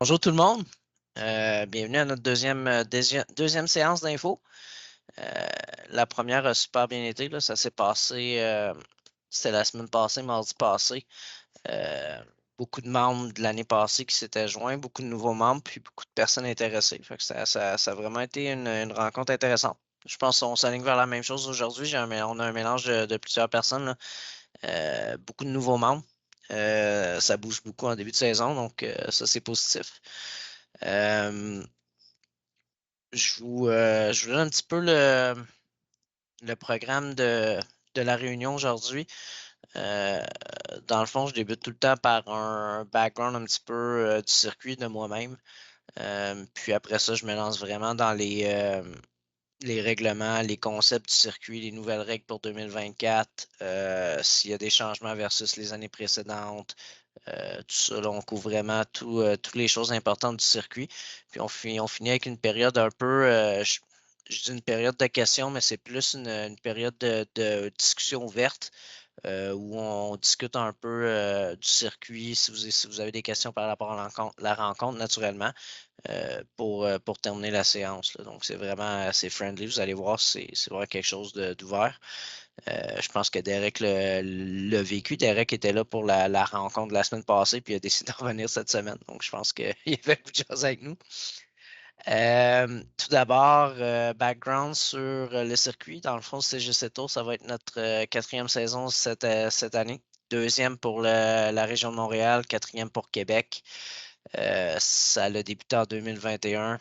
Bonjour tout le monde. Bienvenue à notre deuxième séance d'info. Euh, la première a super bien été, là. Ça s'est passé, c'était la semaine passée, mardi passé. Euh, Beaucoup de membres de l'année passée qui s'étaient joints, beaucoup de nouveaux membres, puis beaucoup de personnes intéressées. Fait que ça a vraiment été une rencontre intéressante. Je pense qu'on s'aligne vers la même chose aujourd'hui. On a un mélange de plusieurs personnes, là. Beaucoup de nouveaux membres. Ça bouge beaucoup en début de saison, donc ça c'est positif. Euh, je vous donne un petit peu le programme de la réunion aujourd'hui. Euh, Dans le fond, je débute tout le temps par un background un petit peu du circuit de moi-même. Puis après ça, je me lance vraiment dans les règlements, les concepts du circuit, les nouvelles règles pour 2024, s'il y a des changements versus les années précédentes, tout ça, là, on couvre vraiment toutes les choses importantes du circuit. Puis on finit avec une période un peu, je dis une période de questions, mais c'est plus une période de discussion ouverte où on discute un peu du circuit, si vous avez des questions par rapport à la rencontre naturellement, pour terminer la séance, là. Donc c'est vraiment assez friendly, vous allez voir, c'est vraiment quelque chose d'ouvert. Je pense que Derek l'a vécu. Derek était là pour la rencontre de la semaine passée, puis il a décidé de revenir cette semaine. Donc, je pense qu'il y avait beaucoup de choses avec nous. Tout d'abord, background sur le circuit. Dans le fond, CGC Tour, ça va être notre quatrième saison cette année. Deuxième pour la région de Montréal, quatrième pour Québec. Ça a débuté en 2021.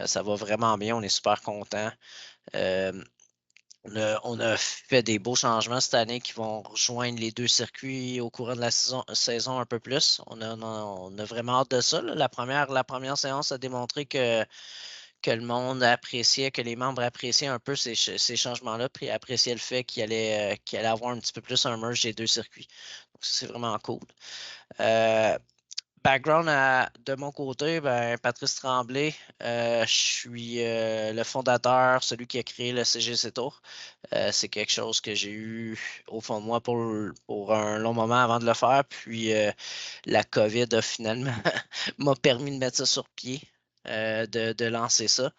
Ça va vraiment bien, on est super content. On a fait des beaux changements cette année qui vont rejoindre les deux circuits au courant de la saison un peu plus. On a vraiment hâte de ça, là. La première séance a démontré que le monde appréciait, que les membres appréciaient un peu ces changements-là, puis appréciaient le fait qu'il allait avoir un petit peu plus un merge des deux circuits. Donc, ça, c'est vraiment cool. Euh, Background de mon côté, ben, Patrice Tremblay, je suis le fondateur, celui qui a créé le CGC Tour. C'est quelque chose que j'ai eu au fond de moi pour un long moment avant de le faire. Puis la COVID a finalement m'a permis de mettre ça sur pied, de lancer ça.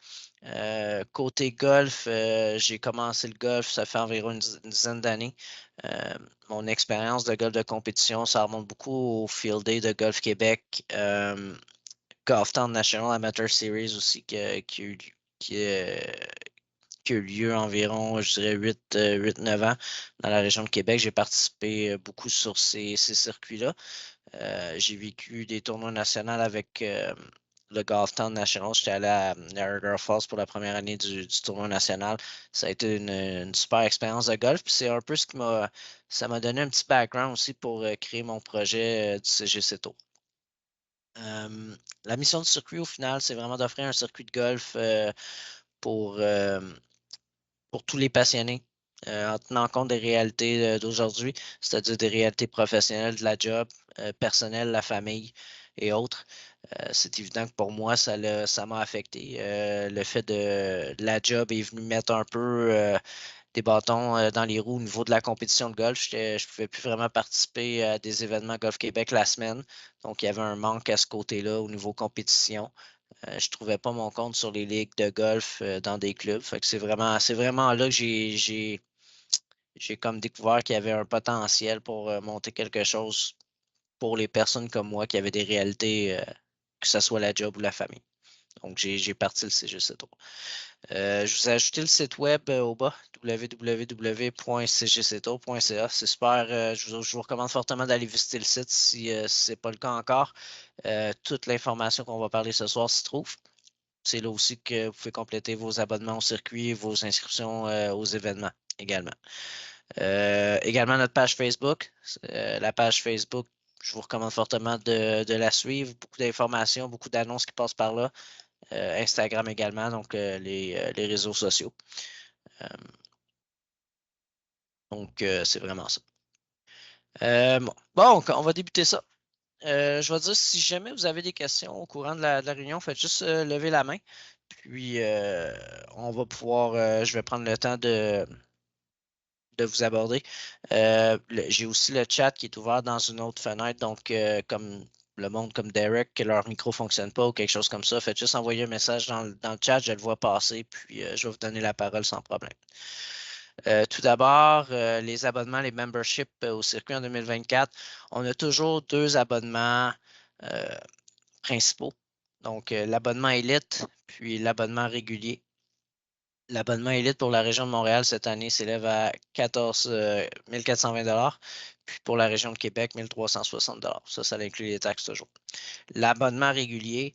Côté golf, j'ai commencé le golf, ça fait environ une dizaine d'années. Euh, Mon expérience de golf de compétition, ça remonte beaucoup au Field Day de Golf Québec, Golf Town National Amateur Series aussi, qui, euh, qui a eu lieu environ, je dirais, 8-9 ans dans la région de Québec. J'ai participé beaucoup sur ces circuits-là. J'ai vécu des tournois nationaux avec le Golf Town National. J'étais allé à Niagara Falls pour la première année du tournoi national. Ça a été une super expérience de golf. Puis c'est un peu ça m'a donné un petit background aussi pour créer mon projet du CGC Tour. La mission du circuit, au final, c'est vraiment d'offrir un circuit de golf pour, euh, pour tous les passionnés, en tenant compte des réalités d'aujourd'hui, c'est-à-dire des réalités professionnelles de la job, personnelle, la famille et autres. C'est évident que pour moi, ça m'a affecté. Le fait de la job est venu mettre un peu des bâtons dans les roues au niveau de la compétition de golf. Je ne pouvais plus vraiment participer à des événements Golf Québec la semaine. Donc, il y avait un manque à ce côté-là au niveau compétition. Je trouvais pas mon compte sur les ligues de golf dans des clubs. Fait que c'est vraiment là que j'ai comme découvert qu'il y avait un potentiel pour monter quelque chose pour les personnes comme moi qui avaient des réalités, que ce soit la job ou la famille. Donc, j'ai parti le CGC3. Je vous ai ajouté le site web au bas, www.cgctour.ca. C'est super. Je vous recommande fortement d'aller visiter le site si ce n'est pas le cas encore. Toute l'information qu'on va parler ce soir s'y trouve. C'est là aussi que vous pouvez compléter vos abonnements au circuit, vos inscriptions aux événements également. Également notre page Facebook. La page Facebook, je vous recommande fortement de la suivre. Beaucoup d'informations, beaucoup d'annonces qui passent par là. Instagram également, donc les réseaux sociaux. Euh, c'est vraiment ça. Bon, on va débuter ça. Je vais dire, si jamais vous avez des questions au courant de la réunion, faites juste lever la main. Puis, on va pouvoir, je vais prendre le temps de vous aborder. J'ai aussi le chat qui est ouvert dans une autre fenêtre. Donc, comme le monde comme Derek, que leur micro ne fonctionne pas ou quelque chose comme ça, faites juste envoyer un message dans le chat, je le vois passer, puis je vais vous donner la parole sans problème. Tout d'abord, les abonnements, les memberships au circuit en 2024, on a toujours 2 abonnements principaux. Donc, l'abonnement élite, puis l'abonnement régulier. L'abonnement élite pour la région de Montréal cette année s'élève à 14 420 $. Puis pour la région de Québec, 1 360 $. Ça inclut les taxes toujours. L'abonnement régulier,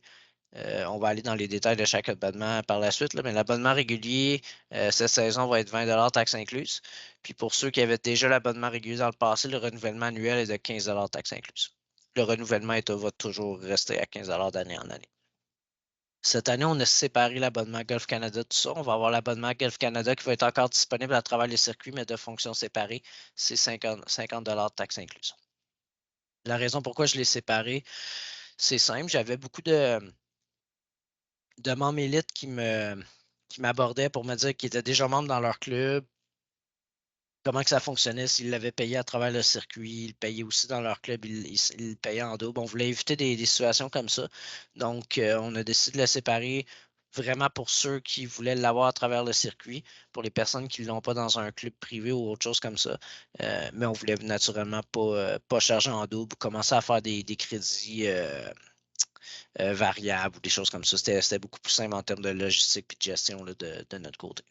on va aller dans les détails de chaque abonnement par la suite, là, mais l'abonnement régulier, cette saison va être 20 $ taxes incluses. Puis pour ceux qui avaient déjà l'abonnement régulier dans le passé, le renouvellement annuel est de 15 $ taxes incluses. Le renouvellement va toujours rester à 15 $ d'année en année. Cette année, on a séparé l'abonnement Golf Canada, tout ça. On va avoir l'abonnement Golf Canada qui va être encore disponible à travers les circuits, mais de fonctions séparées. C'est 50 $ de taxes incluses. La raison pourquoi je l'ai séparé, c'est simple. J'avais beaucoup de membres élites qui m'abordaient pour me dire qu'ils étaient déjà membres dans leur club, comment que ça fonctionnait, s'ils l'avaient payé à travers le circuit, ils le payaient aussi dans leur club, ils le payaient en double. On voulait éviter des situations comme ça. Donc, on a décidé de le séparer vraiment pour ceux qui voulaient l'avoir à travers le circuit, pour les personnes qui ne l'ont pas dans un club privé ou autre chose comme ça. Mais on voulait naturellement pas charger en double, commencer à faire des crédits variables ou des choses comme ça. C'était beaucoup plus simple en termes de logistique et de gestion là, de notre côté.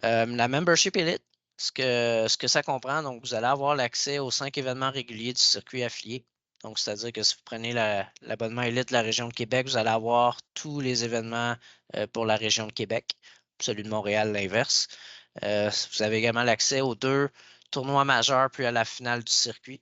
La membership Elite, ce que ça comprend, donc vous allez avoir l'accès aux 5 événements réguliers du circuit affilié. Donc, c'est-à-dire que si vous prenez l'abonnement Elite de la région de Québec, vous allez avoir tous les événements pour la région de Québec. Celui de Montréal, l'inverse. Vous avez également l'accès aux 2 tournois majeurs, puis à la finale du circuit.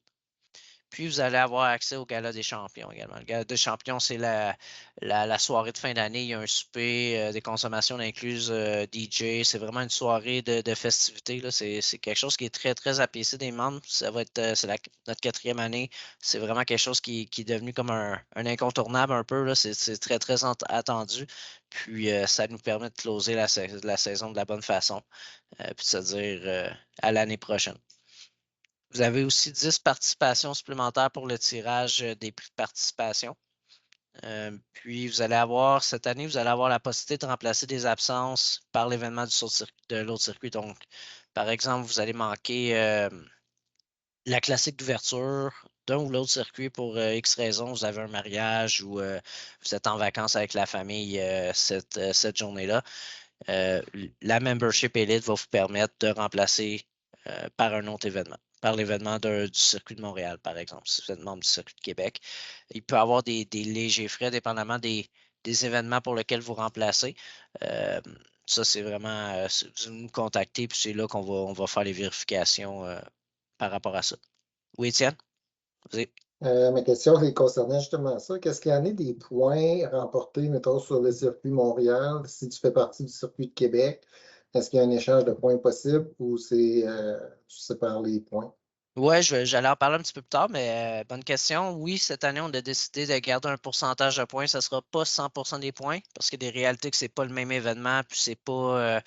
Puis, vous allez avoir accès au Gala des champions également. Le Gala des champions, c'est la soirée de fin d'année. Il y a un souper, des consommations incluses DJ. C'est vraiment une soirée de festivités. C'est quelque chose qui est très, très apprécié des membres. Ça va être, c'est notre 4e année. C'est vraiment quelque chose qui est devenu comme un incontournable un peu. C'est très, très attendu. Puis, ça nous permet de closer la saison de la bonne façon. Puis, c'est-à-dire à l'année prochaine. Vous avez aussi 10 participations supplémentaires pour le tirage des prix de participation. Puis, cette année, vous allez avoir la possibilité de remplacer des absences par l'événement de l'autre circuit. Donc, par exemple, vous allez manquer la classique d'ouverture d'un ou l'autre circuit pour X raisons. Vous avez un mariage ou vous êtes en vacances avec la famille cette journée-là. La membership Elite va vous permettre de remplacer par un autre événement, par l'événement du circuit de Montréal, par exemple, si vous êtes membre du circuit de Québec. Il peut y avoir des légers frais, dépendamment des événements pour lesquels vous remplacez. Ça, c'est vraiment, vous nous contactez, puis c'est là qu'on va faire les vérifications par rapport à ça. Oui, Étienne? Vas-y. Ma question concernait justement ça. Qu'est-ce qu'il y en a des points remportés, mettons, sur le circuit Montréal, si tu fais partie du circuit de Québec? Est-ce qu'il y a un échange de points possible ou tu sépares les points? Oui, j'allais en parler un petit peu plus tard, mais bonne question. Oui, cette année, on a décidé de garder un pourcentage de points. Ça ne sera pas 100% des points parce qu'il y a des réalités que ce n'est pas le même événement, puis c'est pas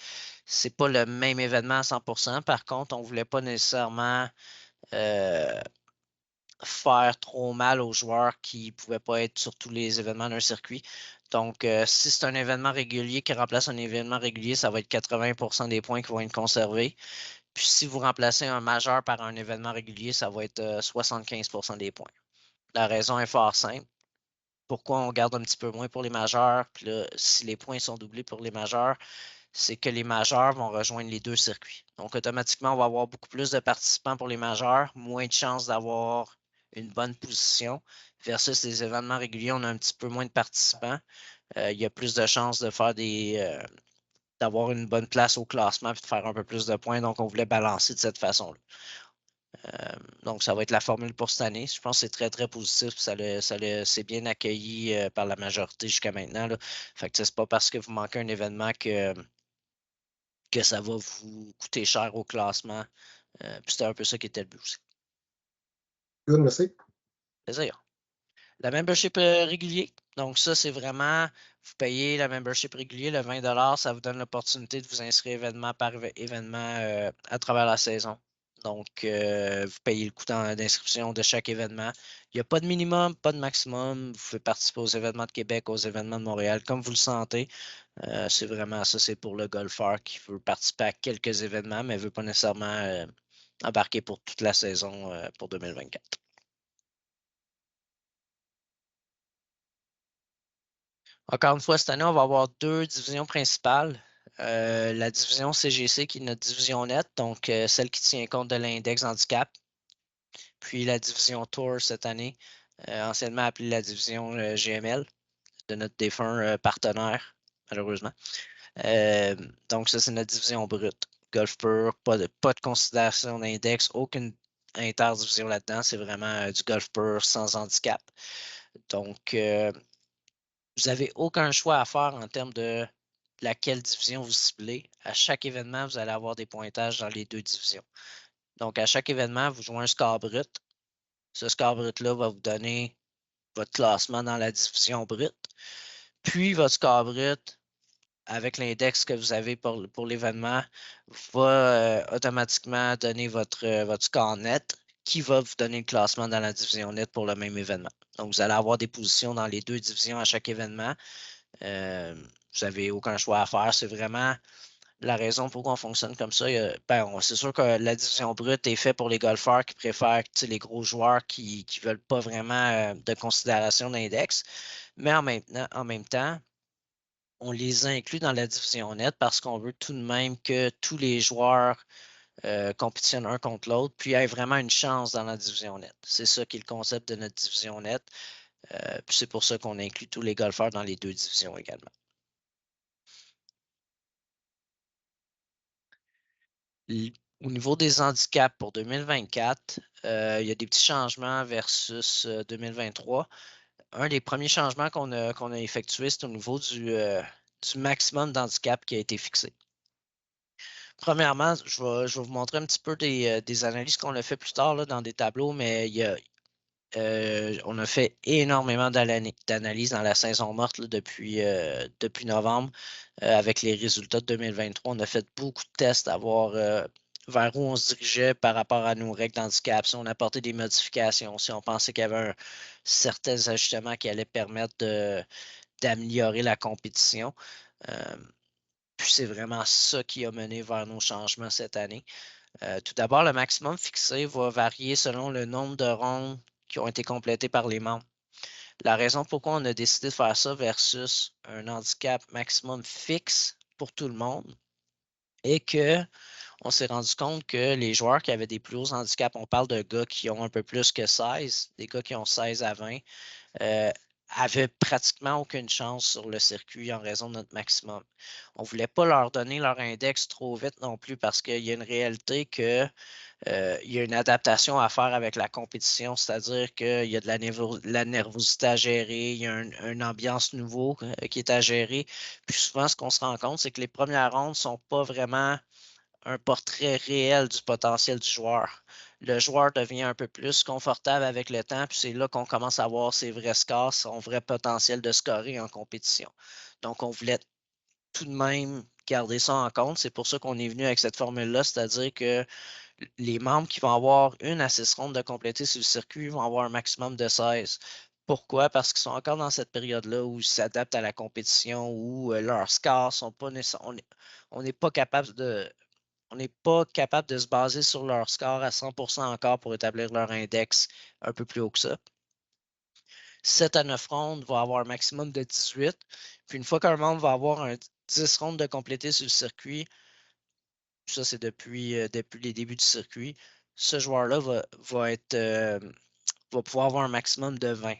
le même événement à 100%. Par contre, on ne voulait pas nécessairement faire trop mal aux joueurs qui ne pouvaient pas être sur tous les événements d'un circuit. Donc, si c'est un événement régulier qui remplace un événement régulier, ça va être 80% des points qui vont être conservés. Puis si vous remplacez un majeur par un événement régulier, ça va être 75% des points. La raison est fort simple. Pourquoi on garde un petit peu moins pour les majeurs? Puis là, si les points sont doublés pour les majeurs, c'est que les majeurs vont rejoindre les 2 circuits. Donc, automatiquement, on va avoir beaucoup plus de participants pour les majeurs, moins de chances d'avoir une bonne position. Versus les événements réguliers, on a un petit peu moins de participants. Il y a plus de chances de faire d'avoir une bonne place au classement et de faire un peu plus de points. Donc, on voulait balancer de cette façon-là. Donc, ça va être la formule pour cette année. Je pense que c'est très, très positif. C'est bien accueilli par la majorité jusqu'à maintenant. Là. Fait que c'est pas parce que vous manquez un événement que ça va vous coûter cher au classement. Puis c'était un peu ça qui était le but aussi. Good, merci. Plaisir. La membership régulier. Donc, ça, c'est vraiment, vous payez la membership régulier, le 20 $, ça vous donne l'opportunité de vous inscrire événement par événement à travers la saison. Donc, vous payez le coût d'inscription de chaque événement. Il n'y a pas de minimum, pas de maximum. Vous pouvez participer aux événements de Québec, aux événements de Montréal, comme vous le sentez. C'est vraiment ça, c'est pour le golfeur qui veut participer à quelques événements, mais ne veut pas nécessairement embarquer pour toute la saison pour 2024. Encore une fois, cette année, on va avoir 2 divisions principales. La division CGC qui est notre division nette, donc celle qui tient compte de l'index handicap. Puis la division Tour cette année, anciennement appelée la division GML, de notre défunt partenaire, malheureusement. Donc ça, c'est notre division brute. Golf pur, pas de considération d'index, aucune interdivision là-dedans. C'est vraiment du golf pur sans handicap. Donc, vous n'avez aucun choix à faire en termes de laquelle division vous ciblez. À chaque événement, vous allez avoir des pointages dans les 2 divisions. Donc, à chaque événement, vous jouez un score brut. Ce score brut-là va vous donner votre classement dans la division brute. Puis, votre score brut, avec l'index que vous avez pour l'événement, va automatiquement donner votre score net qui va vous donner le classement dans la division net pour le même événement. Donc, vous allez avoir des positions dans les 2 divisions à chaque événement. Vous n'avez aucun choix à faire. C'est vraiment la raison pourquoi on fonctionne comme ça. C'est sûr que la division brute est faite pour les golfeurs qui préfèrent les gros joueurs qui ne veulent pas vraiment de considération d'index. Mais en même temps, on les inclut dans la division nette parce qu'on veut tout de même que tous les joueurs compétitionnent un contre l'autre, puis aient vraiment une chance dans la division nette. C'est ça qui est le concept de notre division nette. Puis c'est pour ça qu'on inclut tous les golfeurs dans les 2 divisions également. Au niveau des handicaps pour 2024, il y a des petits changements versus 2023. Un des premiers changements qu'on a effectué, c'est au niveau du maximum d'handicap qui a été fixé. Premièrement, je vais vous montrer un petit peu des analyses qu'on a fait plus tard là, dans des tableaux, mais on a fait énormément d'analyses dans la saison morte là, depuis novembre avec les résultats de 2023. On a fait beaucoup de tests à voir vers où on se dirigeait par rapport à nos règles d'handicap, si on apportait des modifications, si on pensait qu'il y avait certains ajustements qui allaient permettre d'améliorer la compétition. Puis c'est vraiment ça qui a mené vers nos changements cette année. Tout d'abord, le maximum fixé va varier selon le nombre de rondes qui ont été complétées par les membres. La raison pourquoi on a décidé de faire ça versus un handicap maximum fixe pour tout le monde est que on s'est rendu compte que les joueurs qui avaient des plus hauts handicaps, on parle de gars qui ont un peu plus que 16, des gars qui ont 16 à 20, avaient pratiquement aucune chance sur le circuit en raison de notre maximum. On ne voulait pas leur donner leur index trop vite non plus parce qu'il y a une réalité que il y a une adaptation à faire avec la compétition, c'est-à-dire qu'il y a de la nervosité à gérer, il y a une ambiance nouveau qui est à gérer. Puis souvent, ce qu'on se rend compte, c'est que les premières rondes ne sont pas vraiment un portrait réel du potentiel du joueur. Le joueur devient un peu plus confortable avec le temps, puis c'est là qu'on commence à voir ses vrais scores, son vrai potentiel de scorer en compétition. Donc, on voulait tout de même garder ça en compte. C'est pour ça qu'on est venu avec cette formule-là, c'est-à-dire que les membres qui vont avoir une à 6 rondes de compléter sur le circuit vont avoir un maximum de 16. Pourquoi? Parce qu'ils sont encore dans cette période-là où ils s'adaptent à la compétition, où leurs scores sont pas nécessairement. On n'est pas capable de. On n'est pas capable de se baser sur leur score à 100% encore pour établir leur index un peu plus haut que ça. 7 à 9 rondes va avoir un maximum de 18. Puis une fois qu'un membre va avoir 10 rondes de compléter sur le circuit, ça c'est depuis les débuts du circuit, ce joueur-là va pouvoir avoir un maximum de 20.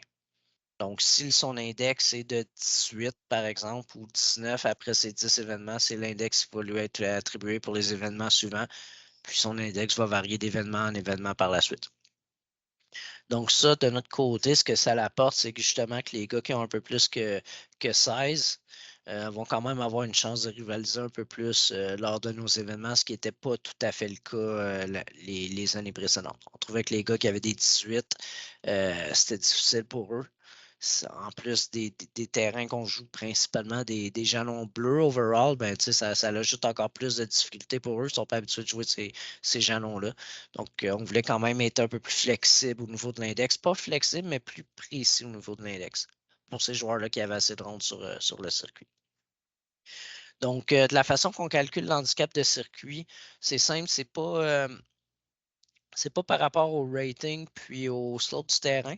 Donc, si son index est de 18, par exemple, ou 19 après ces 10 événements, c'est l'index qui va lui être attribué pour les événements suivants. Puis son index va varier d'événement en événement par la suite. Donc, ça, de notre côté, ce que ça apporte, c'est que justement que les gars qui ont un peu plus que 16 vont quand même avoir une chance de rivaliser un peu plus lors de nos événements, ce qui n'était pas tout à fait le cas les années précédentes. On trouvait que les gars qui avaient des 18, c'était difficile pour eux. en plus des terrains qu'on joue principalement des jalons bleus overall, ben, ça ajoute encore plus de difficultés pour eux. Ils ne sont pas habitués de jouer ces jalons-là. Donc, on voulait quand même être un peu plus flexible au niveau de l'index. Pas flexible, mais plus précis au niveau de l'index pour ces joueurs-là qui avaient assez de rondes sur le circuit. Donc, de la façon qu'on calcule l'handicap de circuit, c'est simple, c'est pas par rapport au rating puis au slope du terrain.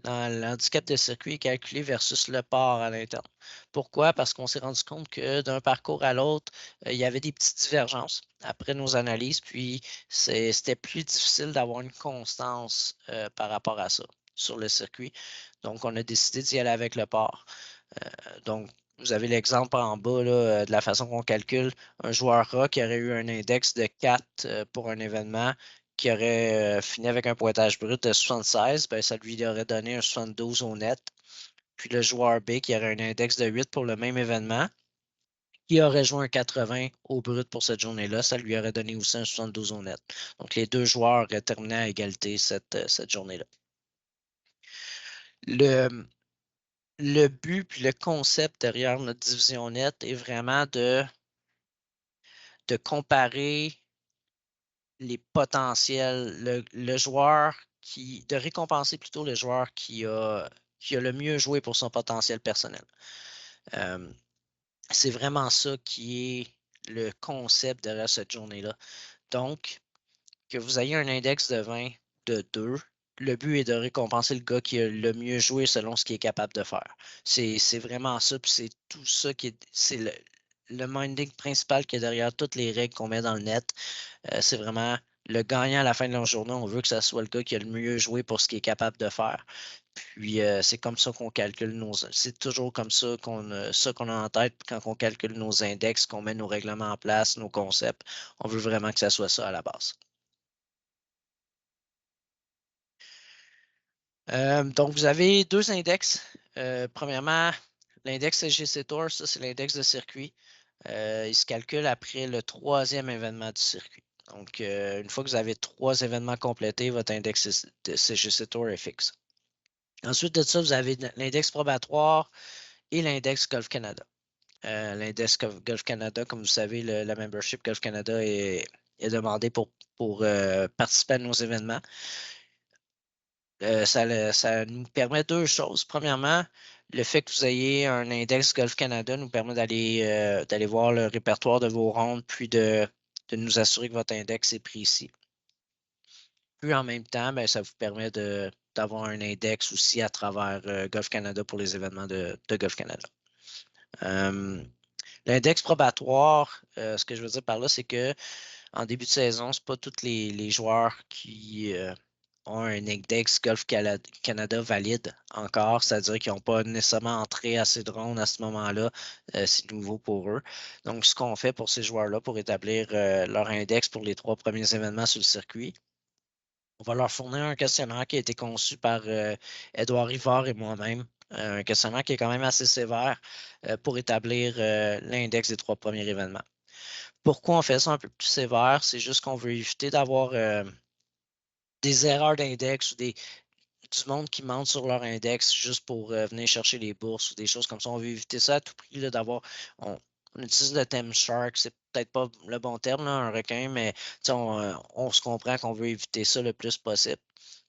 L'handicap de circuit est calculé versus le port à l'interne. Pourquoi? Parce qu'on s'est rendu compte que d'un parcours à l'autre, il y avait des petites divergences après nos analyses, puis c'était plus difficile d'avoir une constance par rapport à ça sur le circuit. Donc, on a décidé d'y aller avec le port. Donc, vous avez l'exemple en bas là, de la façon qu'on calcule un joueur A qui aurait eu un index de 4 pour un événement qui aurait fini avec un pointage brut de 76, ben, ça lui aurait donné un 72 au net. Puis le joueur B qui aurait un index de 8 pour le même événement, qui aurait joué un 80 au brut pour cette journée-là, ça lui aurait donné aussi un 72 au net. Donc les deux joueurs auraient terminé à égalité cette journée-là. Le but puis le concept derrière notre division net est vraiment de comparer les potentiels, le joueur de récompenser plutôt le joueur qui a le mieux joué pour son potentiel personnel. C'est vraiment ça qui est le concept derrière cette journée-là. Donc, que vous ayez un index de 20 de 2, le but est de récompenser le gars qui a le mieux joué selon ce qu'il est capable de faire. C'est vraiment ça, puis c'est tout ça qui est. C'est le minding principal qui est derrière toutes les règles qu'on met dans le net. C'est vraiment le gagnant à la fin de la journée. On veut que ça soit le gars qui a le mieux joué pour ce qu'il est capable de faire. Puis c'est comme ça qu'on calcule c'est toujours comme ça qu'on a en tête quand on calcule nos index, qu'on met nos règlements en place, nos concepts. On veut vraiment que ça soit ça à la base. Donc, vous avez deux index. Premièrement, l'index SGC Tour, ça, c'est l'index de circuit. Il se calcule après le troisième événement du circuit. Donc, une fois que vous avez 3 événements complétés, votre index de CGC Tour est fixe. Ensuite de ça, vous avez l'index probatoire et l'index Golf Canada. L'index Golf Canada, comme vous savez, la membership Golf Canada est demandée pour participer à nos événements. Ça nous permet deux choses. Premièrement, le fait que vous ayez un index Golf Canada nous permet d'aller voir le répertoire de vos rondes, puis de nous assurer que votre index est précis. Puis en même temps, ben, ça vous permet d'avoir un index aussi à travers Golf Canada pour les événements de Golf Canada. L'index probatoire, ce que je veux dire par là, c'est que en début de saison, ce n'est pas tous les joueurs qui ont un index Golf Canada valide encore, c'est-à-dire qu'ils n'ont pas nécessairement entré assez de rondes à ce moment-là. C'est nouveau pour eux. Donc, ce qu'on fait pour ces joueurs-là, pour établir leur index pour les 3 premiers événements sur le circuit, on va leur fournir un questionnaire qui a été conçu par Édouard Rivard et moi-même. Un questionnaire qui est quand même assez sévère pour établir l'index des 3 premiers événements. Pourquoi on fait ça un peu plus sévère? C'est juste qu'on veut éviter d'avoir des erreurs d'index ou du monde qui mente sur leur index juste pour venir chercher les bourses ou des choses comme ça. On veut éviter ça à tout prix, là, on utilise le thème shark, c'est peut-être pas le bon terme, là, un requin, mais on se comprend qu'on veut éviter ça le plus possible.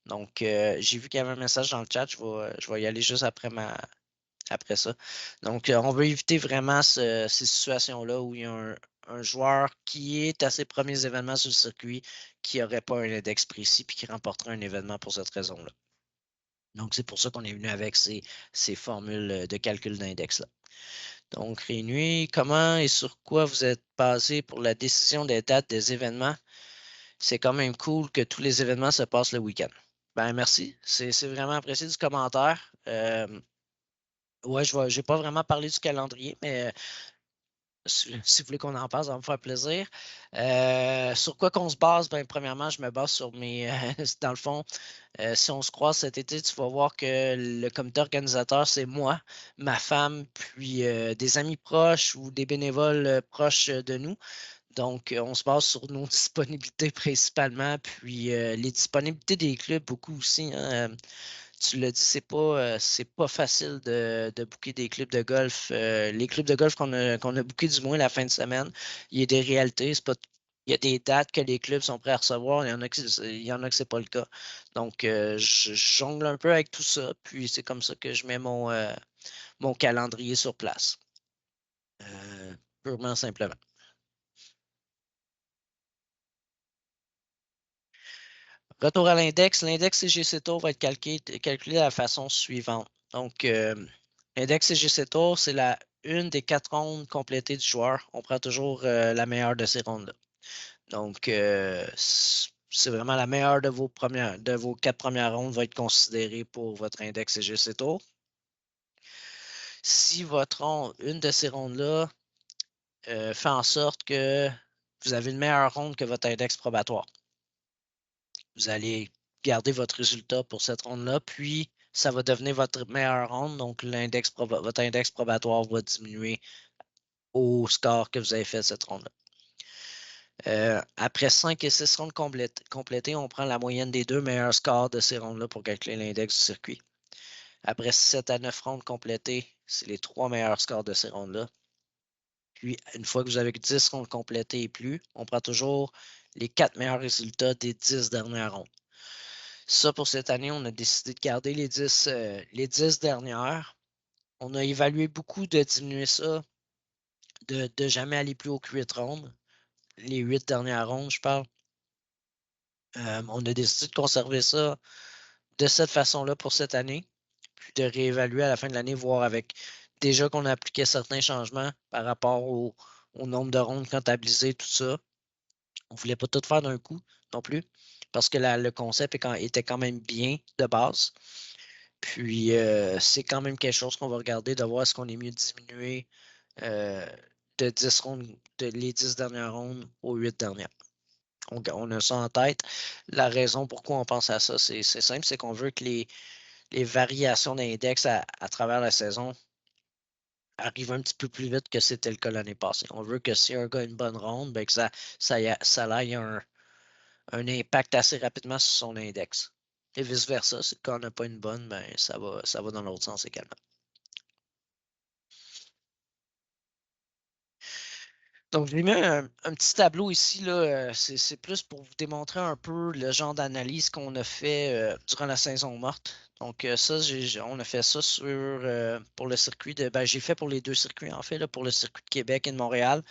Donc, j'ai vu qu'il y avait un message dans le chat, je vais y aller juste après ça. Donc, on veut éviter vraiment ces situations-là où il y a un joueur qui est à ses premiers événements sur le circuit qui n'aurait pas un index précis et qui remporterait un événement pour cette raison-là. Donc, c'est pour ça qu'on est venu avec ces formules de calcul d'index-là. Donc, Rénuit, comment et sur quoi vous êtes basé pour la décision des dates des événements? C'est quand même cool que tous les événements se passent le week-end. Ben, merci. C'est vraiment apprécié du commentaire. Ouais, je n'ai pas vraiment parlé du calendrier, mais si vous voulez qu'on en parle, ça va me faire plaisir. Sur quoi qu'on se base? Ben, premièrement, je me base sur mes. Dans le fond, si on se croise cet été, tu vas voir que le comité organisateur, c'est moi, ma femme, puis des amis proches ou des bénévoles proches de nous. Donc, on se base sur nos disponibilités principalement, puis les disponibilités des clubs beaucoup aussi. Hein. tu l'as dit, c'est pas facile de booker des clubs de golf. Les clubs de golf qu'on a bookés du moins la fin de semaine, il y a des réalités. C'est pas, il y a des dates que les clubs sont prêts à recevoir. Il y en a que c'est pas le cas. Donc, je jongle un peu avec tout ça. Puis c'est comme ça que je mets mon calendrier sur place. Purement simplement. Retour à l'index. L'index CGC Tour va être calculé de la façon suivante. Donc, l'index CGC Tour, c'est une des 4 rondes complétées du joueur. On prend toujours la meilleure de ces rondes-là. Donc, c'est vraiment la meilleure de vos 4 premières rondes va être considérée pour votre index CGC Tour. Si une de ces rondes-là fait en sorte que vous avez une meilleure ronde que votre index probatoire, vous allez garder votre résultat pour cette ronde-là, puis ça va devenir votre meilleure ronde, donc votre index probatoire va diminuer au score que vous avez fait cette ronde-là. Après 5 et 6 rondes complétées, on prend la moyenne des 2 meilleurs scores de ces rondes-là pour calculer l'index du circuit. Après 7 à 9 rondes complétées, c'est les 3 meilleurs scores de ces rondes-là. Puis, une fois que vous avez 10 rondes complétées et plus, on prend toujours les 4 meilleurs résultats des 10 dernières rondes. Ça, pour cette année, on a décidé de garder les 10 dernières. On a évalué beaucoup de diminuer ça, de jamais aller plus haut que 8 rondes. Les 8 dernières rondes, je parle. On a décidé de conserver ça de cette façon-là pour cette année, puis de réévaluer à la fin de l'année, voir avec déjà qu'on a appliqué certains changements par rapport au nombre de rondes comptabilisées, tout ça. On ne voulait pas tout faire d'un coup non plus, parce que le concept était quand même bien de base. Puis, c'est quand même quelque chose qu'on va regarder, de voir est-ce qu'on est mieux de diminuer de 10 rondes, les 10 dernières rondes aux 8 dernières. On a ça en tête. La raison pourquoi on pense à ça, c'est simple, c'est qu'on veut que les variations d'index à travers la saison arrivent un petit peu plus vite que c'était le cas l'année passée. On veut que si un gars a une bonne ronde, ben que ça ait un impact assez rapidement sur son index. Et vice-versa, si quand on n'a pas une bonne, ben ça va dans l'autre sens également. Donc, je lui mets un petit tableau ici, là, c'est plus pour vous démontrer un peu le genre d'analyse qu'on a fait durant la saison morte. Donc, ça, on a fait ça pour le circuit j'ai fait pour les 2 circuits, en fait, là, pour le circuit de Québec et de Montréal.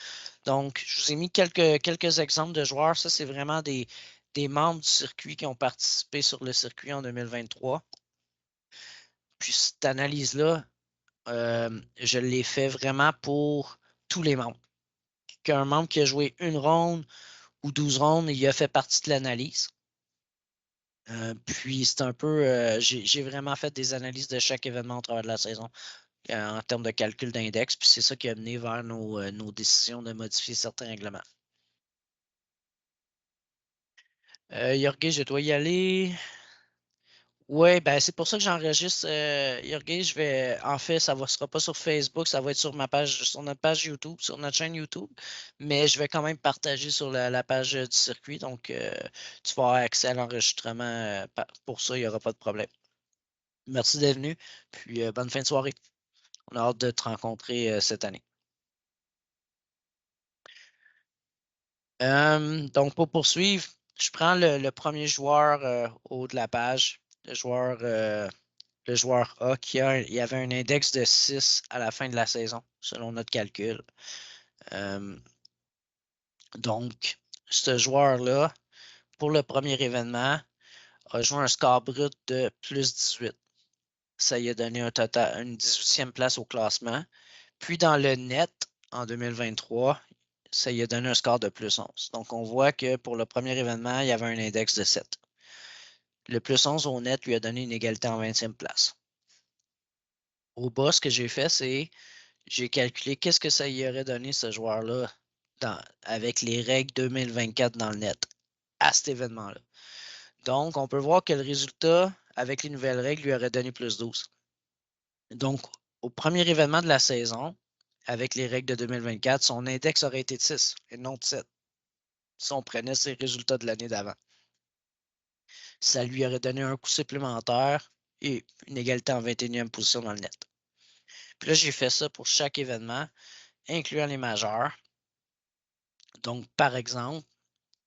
Donc, je vous ai mis quelques exemples de joueurs. Ça, c'est vraiment des membres du circuit qui ont participé sur le circuit en 2023. Puis, cette analyse-là, je l'ai fait vraiment pour tous les membres. Qu'un membre qui a joué une ronde ou 12 rondes, il a fait partie de l'analyse. Puis c'est un peu, j'ai vraiment fait des analyses de chaque événement au travers de la saison en termes de calcul d'index, puis c'est ça qui a mené vers nos décisions de modifier certains règlements. Jorge, je dois y aller. Oui, ben c'est pour ça que j'enregistre, Jorge. En fait, ça ne sera pas sur Facebook, ça va être sur notre page YouTube, sur notre chaîne YouTube, mais je vais quand même partager sur la page du circuit, donc tu vas avoir accès à l'enregistrement. Pour ça, il n'y aura pas de problème. Merci d'être venu, puis bonne fin de soirée. On a hâte de te rencontrer cette année. Donc, pour poursuivre, je prends le premier joueur au haut de la page, le joueur A il y avait un index de 6 à la fin de la saison, selon notre calcul. Donc, ce joueur-là, pour le premier événement, a joué un score brut de plus 18. Ça lui a donné une 18e place au classement. Puis dans le net, en 2023, ça lui a donné un score de plus 11. Donc, on voit que pour le premier événement, il y avait un index de 7. Le plus 11 au net lui a donné une égalité en 20e place. Au bas, ce que j'ai fait, c'est j'ai calculé qu'est-ce que ça y aurait donné ce joueur-là avec les règles 2024 dans le net à cet événement-là. Donc, on peut voir que le résultat avec les nouvelles règles lui aurait donné plus 12. Donc, au premier événement de la saison, avec les règles de 2024, son index aurait été de 6 et non de 7. Si on prenait ses résultats de l'année d'avant. Ça lui aurait donné un coup supplémentaire et une égalité en 21e position dans le net. Puis là, j'ai fait ça pour chaque événement, incluant les majeurs. Donc, par exemple,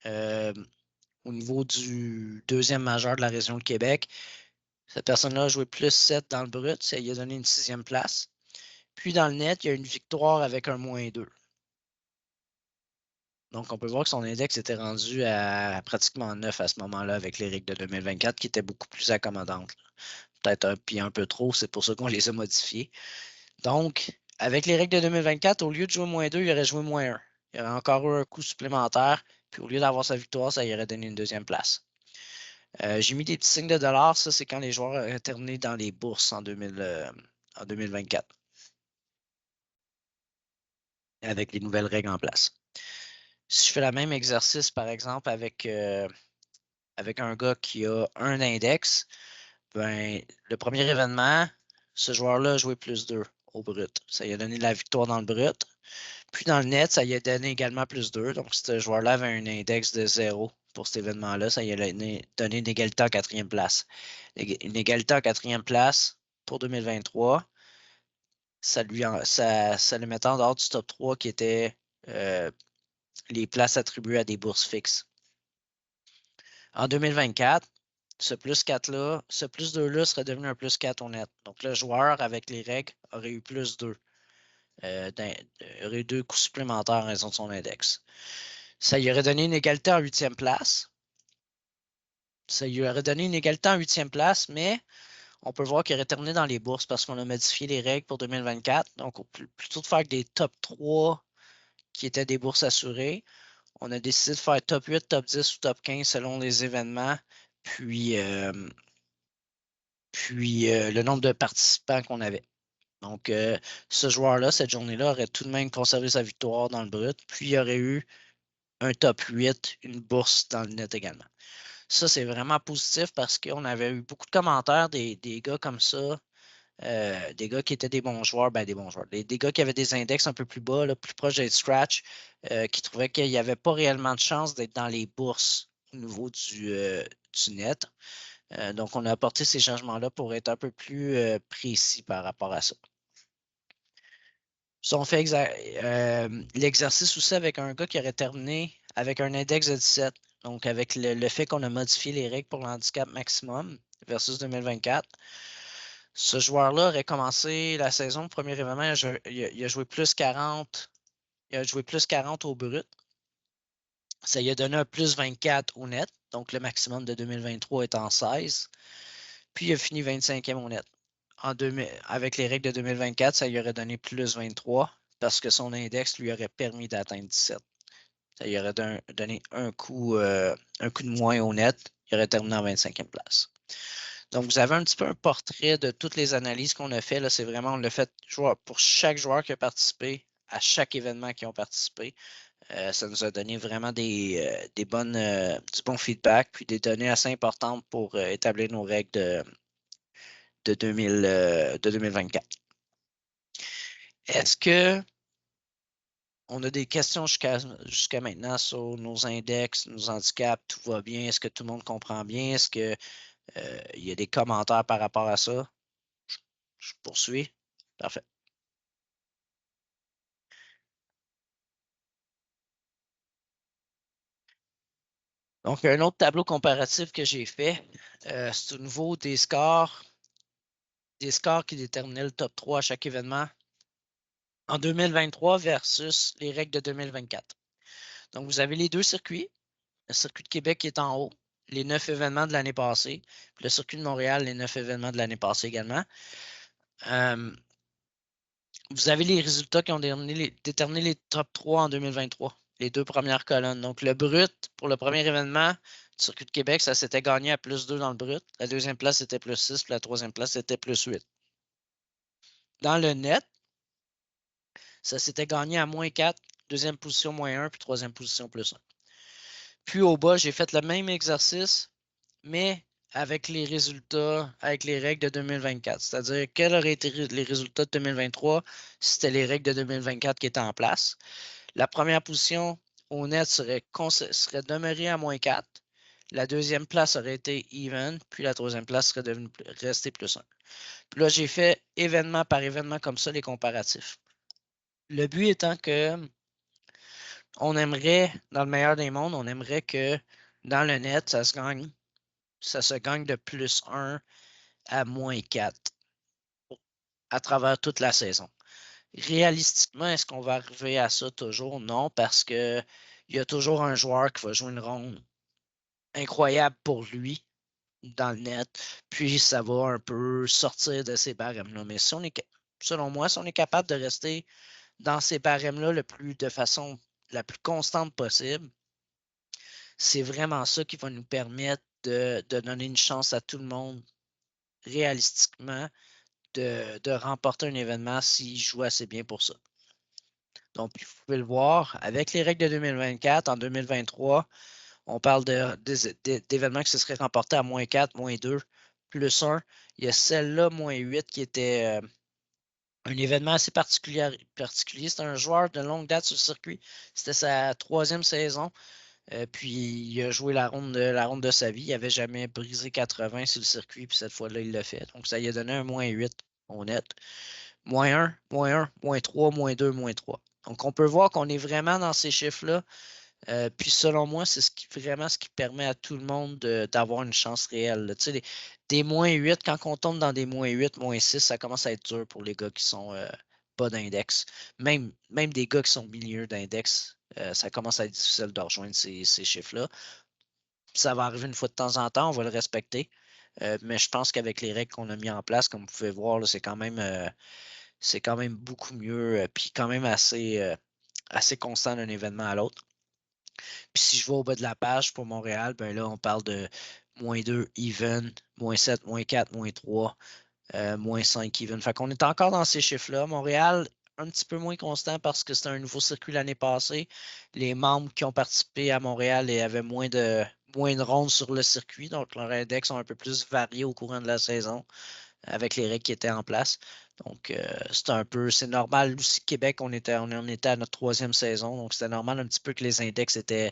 au niveau du deuxième majeur de la région de Québec, cette personne-là a joué plus 7 dans le brut, ça lui a donné une 6e place. Puis dans le net, il y a une victoire avec un -2. Donc, on peut voir que son index était rendu à pratiquement 9 à ce moment-là avec les règles de 2024 qui étaient beaucoup plus accommodantes. Peut-être un peu trop, c'est pour ça qu'on les a modifiées. Donc, avec les règles de 2024, au lieu de jouer -2, il aurait joué -1. Il aurait encore eu un coup supplémentaire, puis au lieu d'avoir sa victoire, ça lui aurait donné une 2e place. J'ai mis des petits signes de dollars, ça c'est quand les joueurs auraient terminé dans les bourses en 2024. Avec les nouvelles règles en place. Si je fais le même exercice, par exemple, avec un gars qui a un index, ben, le premier événement, ce joueur-là a joué +2 au brut. Ça lui a donné de la victoire dans le brut. Puis dans le net, ça lui a donné également +2. Donc, ce joueur-là avait un index de 0 pour cet événement-là. Ça lui a donné une égalité en 4e place. Une égalité en 4e place pour 2023, ça le mettait en dehors du top 3 qui était les places attribuées à des bourses fixes. En 2024, ce +4-là, ce +2-là serait devenu un +4 au net. Donc, le joueur, avec les règles, aurait eu +2. Aurait eu 2 coups supplémentaires en raison de son index. Ça lui aurait donné une égalité en 8e place. Ça lui aurait donné une égalité en 8e place, mais on peut voir qu'il aurait terminé dans les bourses parce qu'on a modifié les règles pour 2024. Donc, plutôt de faire des top 3 qui étaient des bourses assurées, on a décidé de faire top 8, top 10 ou top 15 selon les événements, puis le nombre de participants qu'on avait. Donc, ce joueur-là, cette journée-là, aurait tout de même conservé sa victoire dans le brut, puis il y aurait eu un top 8, une bourse dans le net également. Ça, c'est vraiment positif parce qu'on avait eu beaucoup de commentaires des gars comme ça, des gars qui étaient des bons joueurs, des gars qui avaient des index un peu plus bas, là, plus proches d'être scratch, qui trouvaient qu'il n'y avait pas réellement de chance d'être dans les bourses au niveau du net. Donc, on a apporté ces changements-là pour être un peu plus précis par rapport à ça. Si on fait l'exercice aussi avec un gars qui aurait terminé avec un index de 17, donc avec le fait qu'on a modifié les règles pour l'handicap maximum versus 2024, ce joueur-là aurait commencé la saison, le premier événement, il a joué plus 40. Il a joué plus 40 au brut. Ça lui a donné un plus 24 au net. Donc, le maximum de 2023 est en 16. Puis, il a fini 25e au net. Avec les règles de 2024, ça lui aurait donné plus 23 parce que son index lui aurait permis d'atteindre 17. Ça lui aurait donné un coup de moins au net. Il aurait terminé en 25e place. Donc, vous avez un petit peu un portrait de toutes les analyses qu'on a fait. Là, c'est vraiment, on l'a fait pour chaque joueur qui a participé, à chaque événement qui ont participé. Ça nous a donné vraiment du bon feedback, puis des données assez importantes pour établir nos règles de 2024. Est-ce que on a des questions jusqu'à maintenant sur nos index, nos handicaps, tout va bien? Est-ce que tout le monde comprend bien? Est-ce qu'il y a des commentaires par rapport à ça? Je poursuis. Parfait. Donc, un autre tableau comparatif que j'ai fait, c'est au niveau des scores qui déterminaient le top 3 à chaque événement en 2023 versus les règles de 2024. Donc, vous avez les deux circuits. Le circuit de Québec qui est en haut, les 9 événements de l'année passée, puis le circuit de Montréal, les 9 événements de l'année passée également. Vous avez les résultats qui ont déterminé les top 3 en 2023, les deux premières colonnes. Donc, le brut pour le premier événement du circuit de Québec, ça s'était gagné à +2 dans le brut. La deuxième place, c'était +6, puis la troisième place, c'était +8. Dans le net, ça s'était gagné à -4, deuxième position -1, puis troisième position +1. Puis au bas, j'ai fait le même exercice, mais avec les résultats, avec les règles de 2024. C'est-à-dire, quels auraient été les résultats de 2023 si c'était les règles de 2024 qui étaient en place. La première position au net serait demeurée à -4. La deuxième place aurait été even, puis la troisième place serait restée +1. Puis là, j'ai fait événement par événement comme ça, les comparatifs. Le but étant que on aimerait, dans le meilleur des mondes, on aimerait que dans le net, ça se gagne de +1 à -4 à travers toute la saison. Réalistiquement, est-ce qu'on va arriver à ça toujours? Non, parce que il y a toujours un joueur qui va jouer une ronde incroyable pour lui dans le net, puis ça va un peu sortir de ces barèmes-là. Mais si on est, selon moi, si on est capable de rester dans ces barèmes-là de façon la plus constante possible, c'est vraiment ça qui va nous permettre de donner une chance à tout le monde réalistiquement de remporter un événement s'il joue assez bien pour ça. Donc, vous pouvez le voir, avec les règles de 2024, en 2023, on parle d'événements qui se seraient remportés à -4, -2, +1. Il y a celle-là, -8, qui était un événement assez particulier. C'était un joueur de longue date sur le circuit. C'était sa 3e saison. Puis il a joué la ronde de sa vie. Il n'avait jamais brisé 80 sur le circuit. Puis cette fois-là, il l'a fait. Donc ça lui a donné un -8 honnête. -1, -1, -3, -2, -3. Donc on peut voir qu'on est vraiment dans ces chiffres-là. Puis selon moi, c'est vraiment ce qui permet à tout le monde d'avoir une chance réelle. Tu sais, des -8, quand on tombe dans des -8, -6, ça commence à être dur pour les gars qui sont pas d'index. Même des gars qui sont milieu d'index, ça commence à être difficile de rejoindre ces chiffres-là. Ça va arriver une fois de temps en temps, on va le respecter. Mais je pense qu'avec les règles qu'on a mis en place, comme vous pouvez voir, c'est quand même beaucoup mieux, puis quand même assez constant d'un événement à l'autre. Puis si je vais au bas de la page pour Montréal, ben là, on parle de -2 even, -7, -4, -3, -5 even. Fait qu'on est encore dans ces chiffres-là. Montréal, un petit peu moins constant parce que c'était un nouveau circuit l'année passée. Les membres qui ont participé à Montréal avaient moins de rondes sur le circuit, donc leurs index sont un peu plus variés au courant de la saison avec les règles qui étaient en place. Donc, c'est normal aussi. Québec, on était à notre 3e saison, donc c'était normal un petit peu que les index étaient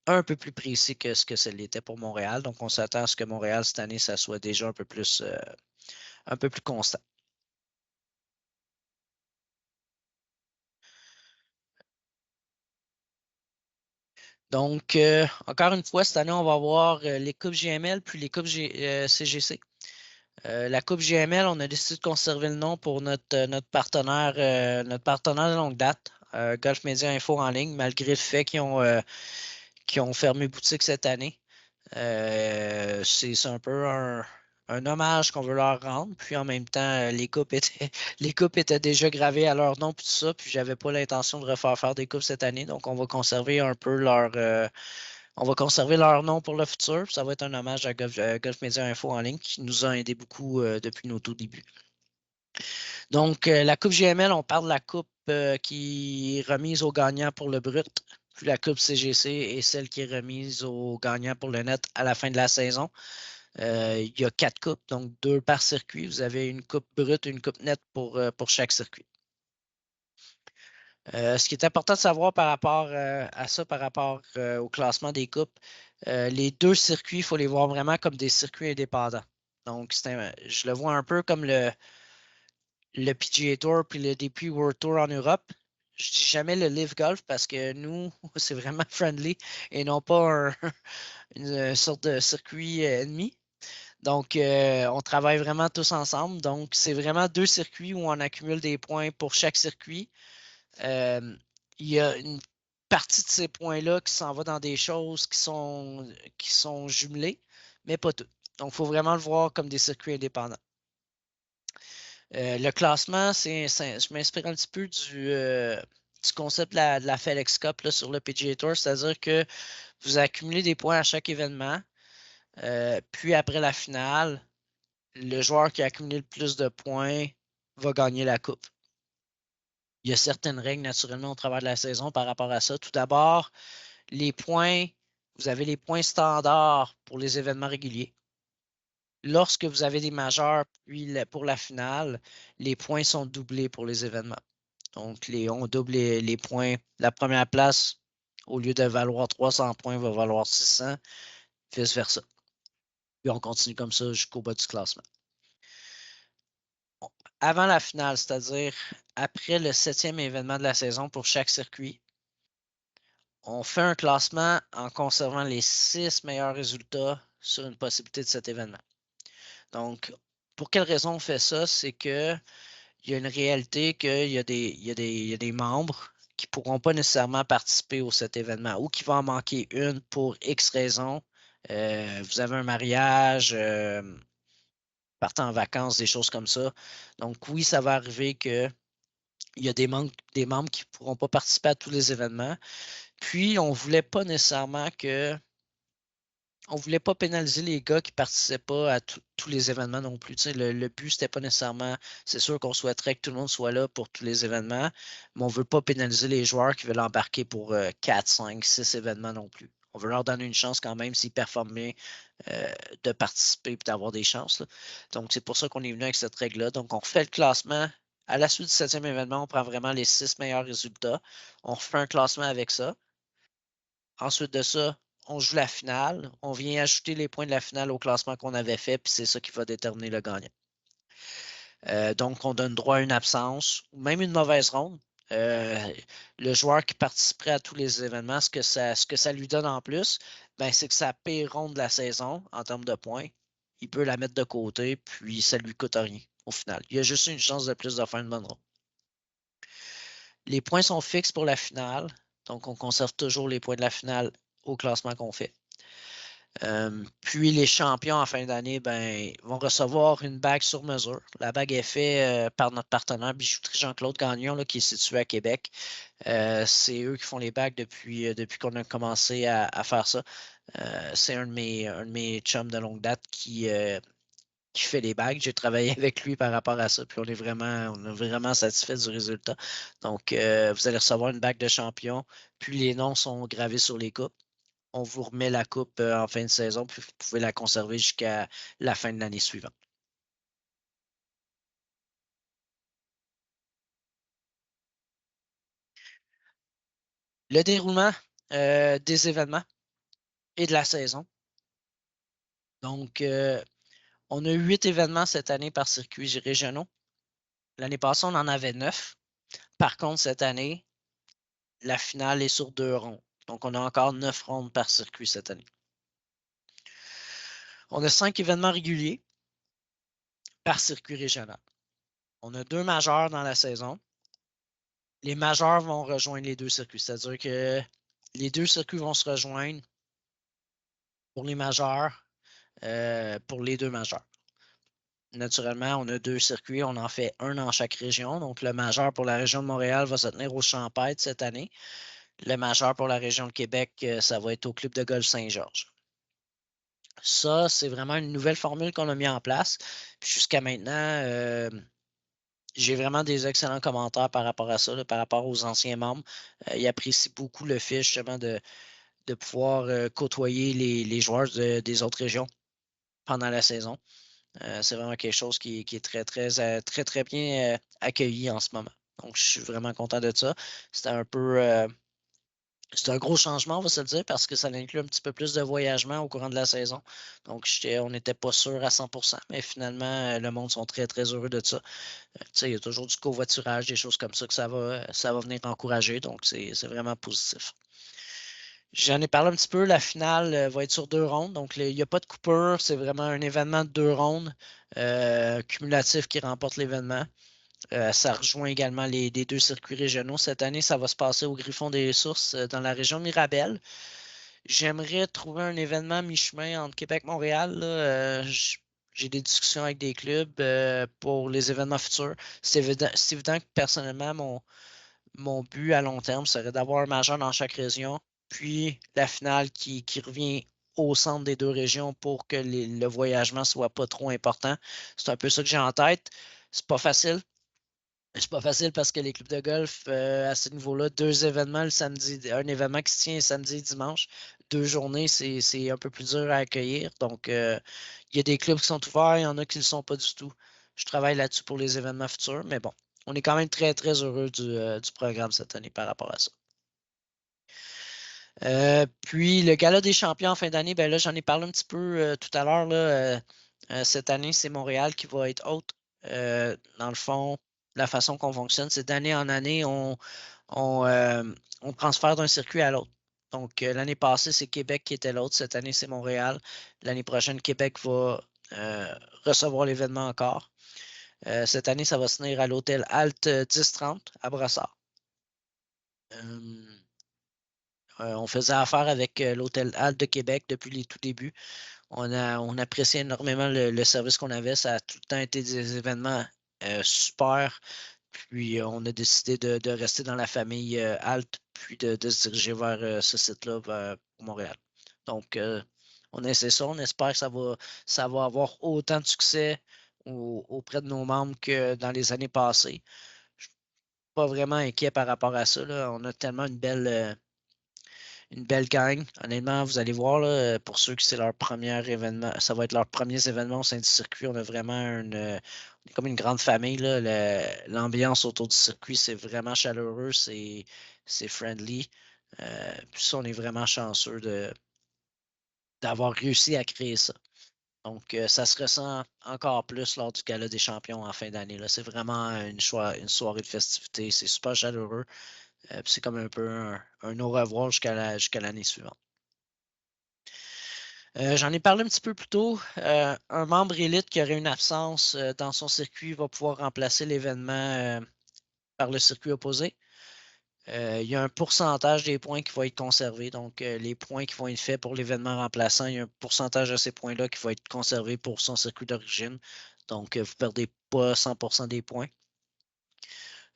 un peu plus précis que ce que ça l'était pour Montréal. Donc, on s'attend à ce que Montréal, cette année, ça soit déjà un peu plus constant. Donc, encore une fois, cette année, on va avoir les coupes GML puis les coupes CGC. La coupe GML, on a décidé de conserver le nom pour notre partenaire de longue date, Golf Media Info en ligne, malgré le fait qu'ils ont fermé boutique cette année. C'est un peu un hommage qu'on veut leur rendre. Puis en même temps, les coupes étaient déjà gravées à leur nom, puis tout ça. Puis j'avais pas l'intention de refaire faire des coupes cette année. Donc on va conserver un peu on va conserver leur nom pour le futur. Ça va être un hommage à Golf Media Info en ligne qui nous a aidé beaucoup depuis nos tout débuts. Donc, la Coupe GML, on parle de la coupe qui est remise aux gagnants pour le brut. Puis la Coupe CGC est celle qui est remise aux gagnants pour le net à la fin de la saison. Il y a 4 coupes, donc 2 par circuit. Vous avez une coupe brute et une coupe nette pour chaque circuit. Ce qui est important de savoir par rapport à ça, par rapport au classement des coupes, les 2 circuits, il faut les voir vraiment comme des circuits indépendants. Donc, je le vois un peu comme le PGA Tour puis le DP World Tour en Europe. Je dis jamais le Live Golf parce que nous, c'est vraiment friendly et non pas une sorte de circuit ennemi. Donc, on travaille vraiment tous ensemble. Donc, c'est vraiment 2 circuits où on accumule des points pour chaque circuit. Il y a une partie de ces points-là qui s'en va dans des choses qui sont jumelées, mais pas toutes. Donc, il faut vraiment le voir comme des circuits indépendants. Le classement, je m'inspire un petit peu du concept de la FedEx Cup là, sur le PGA Tour, c'est-à-dire que vous accumulez des points à chaque événement, puis après la finale, le joueur qui a accumulé le plus de points va gagner la coupe. Il y a certaines règles, naturellement, au travers de la saison par rapport à ça. Tout d'abord, les points, vous avez les points standards pour les événements réguliers. Lorsque vous avez des majeurs, puis pour la finale, les points sont doublés pour les événements. Donc, on double les points. La première place, au lieu de valoir 300 points, va valoir 600. vice-versa. Puis on continue comme ça jusqu'au bas du classement. Avant la finale, c'est-à-dire après le 7e événement de la saison pour chaque circuit, on fait un classement en conservant les 6 meilleurs résultats sur une possibilité de cet événement. Donc, pour quelle raison on fait ça? C'est qu'il y a une réalité qu'il y a des membres qui ne pourront pas nécessairement participer au cet événement ou qui vont en manquer une pour X raisons. Vous avez un mariage, partez en vacances, des choses comme ça. Donc, oui, ça va arriver qu'il y a des membres qui ne pourront pas participer à tous les événements. Puis, on ne voulait pas nécessairement on ne voulait pas pénaliser les gars qui ne participaient pas à tous les événements non plus. Le but, c'était pas nécessairement. C'est sûr qu'on souhaiterait que tout le monde soit là pour tous les événements, mais on ne veut pas pénaliser les joueurs qui veulent embarquer pour 4, 5, 6 événements non plus. On veut leur donner une chance quand même s'ils performent bien de participer et d'avoir des chances. Là. Donc, c'est pour ça qu'on est venu avec cette règle-là. Donc, on refait le classement. À la suite du 7e événement, on prend vraiment les 6 meilleurs résultats. On refait un classement avec ça. Ensuite de ça, on joue la finale. On vient ajouter les points de la finale au classement qu'on avait fait, puis c'est ça qui va déterminer le gagnant. Donc, on donne droit à une absence ou même une mauvaise ronde. Le joueur qui participerait à tous les événements, ce que ça lui donne en plus, ben, c'est que sa pire ronde de la saison en termes de points, il peut la mettre de côté, puis ça ne lui coûte rien au final. Il y a juste une chance de plus de faire une bonne ronde. Les points sont fixes pour la finale, donc on conserve toujours les points de la finale au classement qu'on fait. Puis les champions en fin d'année vont recevoir une bague sur mesure. La bague est faite par notre partenaire Bijouterie Jean-Claude Gagnon, là, qui est situé à Québec. C'est eux qui font les bagues depuis qu'on a commencé à faire ça. C'est un de mes chums de longue date qui fait les bagues. J'ai travaillé avec lui par rapport à ça, puis on est vraiment satisfait du résultat. Donc, vous allez recevoir une bague de champion, puis les noms sont gravés sur les coupes. On vous remet la coupe en fin de saison, puis vous pouvez la conserver jusqu'à la fin de l'année suivante. Le déroulement des événements et de la saison. Donc, on a eu 8 événements cette année par circuits régionaux. L'année passée, on en avait 9. Par contre, cette année, la finale est sur 2 rondes. Donc, on a encore 9 rondes par circuit cette année. On a 5 événements réguliers par circuit régional. On a 2 majeurs dans la saison. Les majeurs vont rejoindre les 2 circuits. C'est-à-dire que les 2 circuits vont se rejoindre pour les majeurs, pour les 2 majeurs. Naturellement, on a 2 circuits. On en fait un dans chaque région. Donc, le majeur pour la région de Montréal va se tenir au Champêtre cette année. Le majeur pour la région de Québec, ça va être au Club de golf Saint-Georges. Ça, c'est vraiment une nouvelle formule qu'on a mis en place. Puis jusqu'à maintenant, j'ai vraiment des excellents commentaires par rapport à ça, là, par rapport aux anciens membres. Ils apprécient beaucoup le fait justement de pouvoir côtoyer les joueurs des autres régions pendant la saison. C'est vraiment quelque chose qui est très bien accueilli en ce moment. Donc, je suis vraiment content de ça. C'était c'est un gros changement, on va se le dire, parce que ça inclut un petit peu plus de voyagement au courant de la saison. Donc, on n'était pas sûr à 100%, mais finalement, le monde sont très heureux de ça. Il y a toujours du covoiturage, des choses comme ça que ça va venir encourager. Donc, c'est vraiment positif. J'en ai parlé un petit peu. La finale va être sur 2 rondes. Donc, il n'y a pas de coupure. C'est vraiment un événement de 2 rondes cumulatif qui remporte l'événement. Ça rejoint également les 2 circuits régionaux. Cette année, ça va se passer au Griffon des Sources dans la région de Mirabel. J'aimerais trouver un événement mi-chemin entre Québec et Montréal. J'ai des discussions avec des clubs pour les événements futurs. C'est évident que personnellement, mon but à long terme serait d'avoir un majeur dans chaque région, puis la finale qui revient au centre des 2 régions pour que le voyagement soit pas trop important. C'est un peu ça que j'ai en tête. C'est pas facile. C'est pas facile parce que les clubs de golf, à ce niveau-là, 2 événements le samedi, un événement qui se tient samedi et dimanche, 2 journées, c'est un peu plus dur à accueillir. Donc, il y a des clubs qui sont ouverts, il y en a qui ne le sont pas du tout. Je travaille là-dessus pour les événements futurs, mais bon, on est quand même très heureux du programme cette année par rapport à ça. Puis le gala des champions en fin d'année, ben là, j'en ai parlé un petit peu tout à l'heure. Cette année, c'est Montréal qui va être hôte. Dans le fond, la façon qu'on fonctionne, c'est d'année en année, on, euh, on transfère d'un circuit à l'autre. Donc, l'année passée, c'est Québec qui était l'autre. Cette année, c'est Montréal. L'année prochaine, Québec va recevoir l'événement encore. Cette année, ça va se tenir à l'hôtel Alt 1030 à Brassard. Euh, on faisait affaire avec l'hôtel Alt de Québec depuis les tout débuts. On appréciait énormément le service qu'on avait. Ça a tout le temps été des événements super. Puis on a décidé de rester dans la famille Alt, puis de se diriger vers ce site-là, vers Montréal. Donc, on essaie ça. On espère que ça va avoir autant de succès auprès de nos membres que dans les années passées. Je ne suis pas vraiment inquiet par rapport à ça, là. On a tellement une belle gang. Honnêtement, vous allez voir, là, pour ceux qui c'est leur premier événement, ça va être leurs premiers événements au sein du circuit. On a vraiment on est comme une grande famille, là. L'ambiance autour du circuit, c'est vraiment chaleureux, c'est friendly. Puis ça, on est vraiment chanceux d'avoir réussi à créer ça. Donc, ça se ressent encore plus lors du Gala des champions en fin d'année, là. C'est vraiment une soirée de festivité. C'est super chaleureux. C'est comme un peu un au revoir jusqu'à l'année suivante. J'en ai parlé un petit peu plus tôt. Un membre élite qui aurait une absence dans son circuit va pouvoir remplacer l'événement par le circuit opposé. Il y a un pourcentage des points qui va être conservé. Donc, les points qui vont être faits pour l'événement remplaçant, il y a un pourcentage de ces points-là qui va être conservé pour son circuit d'origine. Donc, vous ne perdez pas 100% des points.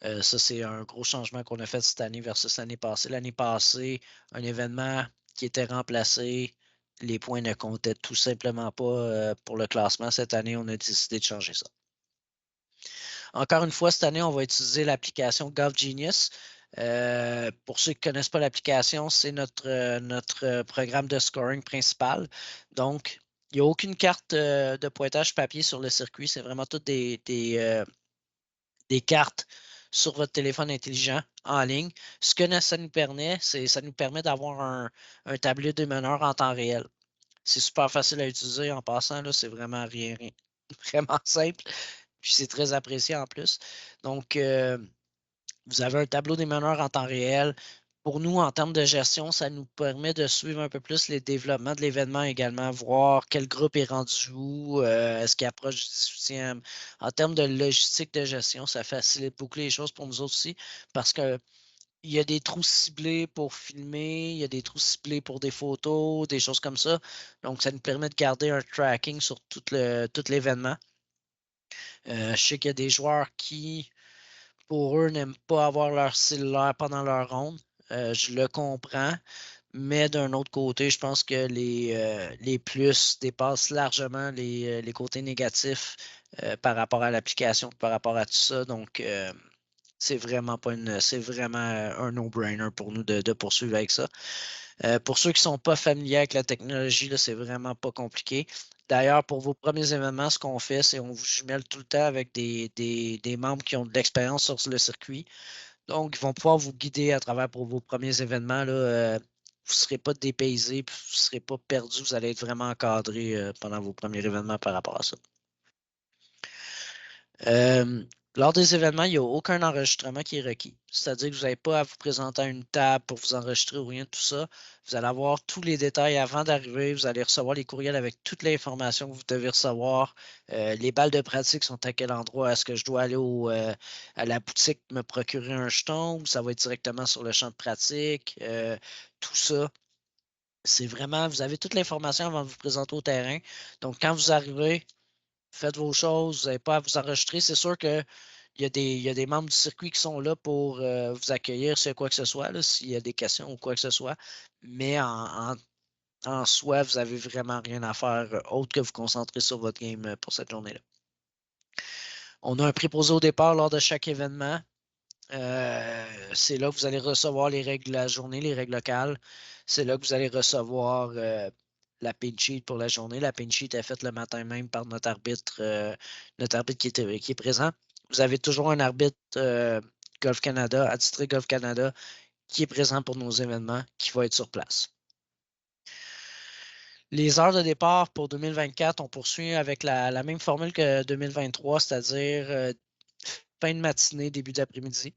Ça, c'est un gros changement qu'on a fait cette année versus l'année passée. L'année passée, un événement qui était remplacé, les points ne comptaient tout simplement pas pour le classement. Cette année, on a décidé de changer ça. Encore une fois, cette année, on va utiliser l'application GolfGenius. Pour ceux qui ne connaissent pas l'application, c'est notre programme de scoring principal. Donc, il n'y a aucune carte de pointage papier sur le circuit. C'est vraiment toutes des cartes sur votre téléphone intelligent en ligne. Ce que ça nous permet, c'est ça nous permet d'avoir un tablier de meneurs en temps réel. C'est super facile à utiliser en passant, là, c'est vraiment rien, vraiment simple. Puis c'est très apprécié en plus. Donc, vous avez un tableau des meneurs en temps réel. Pour nous, en termes de gestion, ça nous permet de suivre un peu plus les développements de l'événement également, voir quel groupe est rendu où, est-ce qu'il approche du 18e. En termes de logistique de gestion, ça facilite beaucoup les choses pour nous autres aussi parce que il y a des trous ciblés pour filmer, il y a des trous ciblés pour des photos, des choses comme ça. Donc, ça nous permet de garder un tracking sur tout l'événement. Je sais qu'il y a des joueurs qui pour eux, n'aiment pas avoir leur cellulaire pendant leur ronde. Je le comprends. Mais d'un autre côté, je pense que les plus dépassent largement les côtés négatifs par rapport à l'application, par rapport à tout ça. Donc, c'est vraiment un no-brainer pour nous de poursuivre avec ça. Pour ceux qui ne sont pas familiers avec la technologie, là, c'est vraiment pas compliqué. D'ailleurs, pour vos premiers événements, ce qu'on fait, c'est qu'on vous jumelle tout le temps avec des membres qui ont de l'expérience sur le circuit. Donc, ils vont pouvoir vous guider à travers pour vos premiers événements. Là, vous ne serez pas dépaysé, vous ne serez pas perdu, vous allez être vraiment encadré pendant vos premiers événements par rapport à ça. Euh, Lors des événements, il n'y a aucun enregistrement qui est requis. C'est-à-dire que vous n'avez pas à vous présenter à une table pour vous enregistrer ou rien de tout ça. Vous allez avoir tous les détails avant d'arriver. Vous allez recevoir les courriels avec toute l'information que vous devez recevoir. Les balles de pratique sont à quel endroit? Est-ce que je dois aller à la boutique me procurer un jeton ou ça va être directement sur le champ de pratique? Tout ça. C'est vraiment, vous avez toute l'information avant de vous présenter au terrain. Donc, quand vous arrivez, faites vos choses, vous n'avez pas à vous enregistrer. C'est sûr qu'il y a des membres du circuit qui sont là pour vous accueillir s'il y a quoi que ce soit, là, s'il y a des questions ou quoi que ce soit. Mais en soi, vous n'avez vraiment rien à faire autre que vous concentrer sur votre game pour cette journée-là. On a un préposé au départ lors de chaque événement. C'est là que vous allez recevoir les règles de la journée, les règles locales. C'est là que vous allez recevoir la pin sheet pour la journée. La pin sheet est faite le matin même par notre arbitre qui est présent. Vous avez toujours un arbitre Golf Canada, attitré Golf Canada, qui est présent pour nos événements, qui va être sur place. Les heures de départ pour 2024, on poursuit avec la même formule que 2023, c'est-à-dire fin de matinée, début d'après-midi.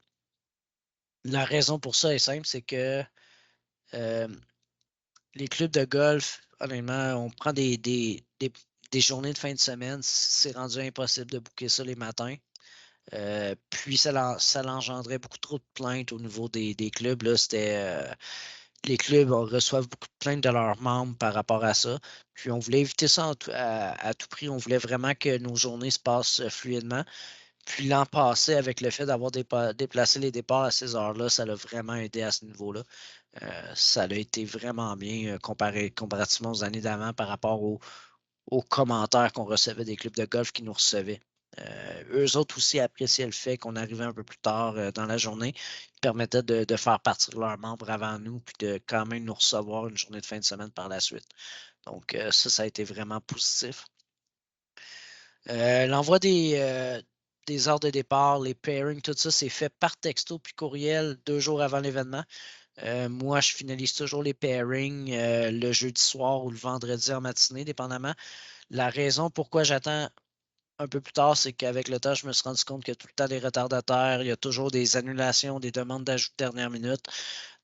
La raison pour ça est simple, c'est que les clubs de golf, honnêtement, on prend des journées de fin de semaine, c'est rendu impossible de booker ça les matins. Puis ça engendrait beaucoup trop de plaintes au niveau des clubs. Là, les clubs reçoivent beaucoup de plaintes de leurs membres par rapport à ça. Puis on voulait éviter ça à tout prix. On voulait vraiment que nos journées se passent fluidement. Puis l'an passé, avec le fait d'avoir déplacé les départs à ces heures-là, ça l'a vraiment aidé à ce niveau-là. Ça a été vraiment bien comparativement aux années d'avant par rapport aux commentaires qu'on recevait des clubs de golf qui nous recevaient. Eux autres aussi appréciaient le fait qu'on arrivait un peu plus tard dans la journée. Ils permettaient de faire partir leurs membres avant nous, puis de quand même nous recevoir une journée de fin de semaine par la suite. Donc, ça a été vraiment positif. L'envoi des heures de départ, les pairings, tout ça, c'est fait par texto puis courriel 2 jours avant l'événement. Moi, je finalise toujours les pairings le jeudi soir ou le vendredi en matinée, dépendamment. La raison pourquoi j'attends un peu plus tard, c'est qu'avec le temps, je me suis rendu compte qu'il y a tout le temps des retardataires, il y a toujours des annulations, des demandes d'ajout de dernière minute.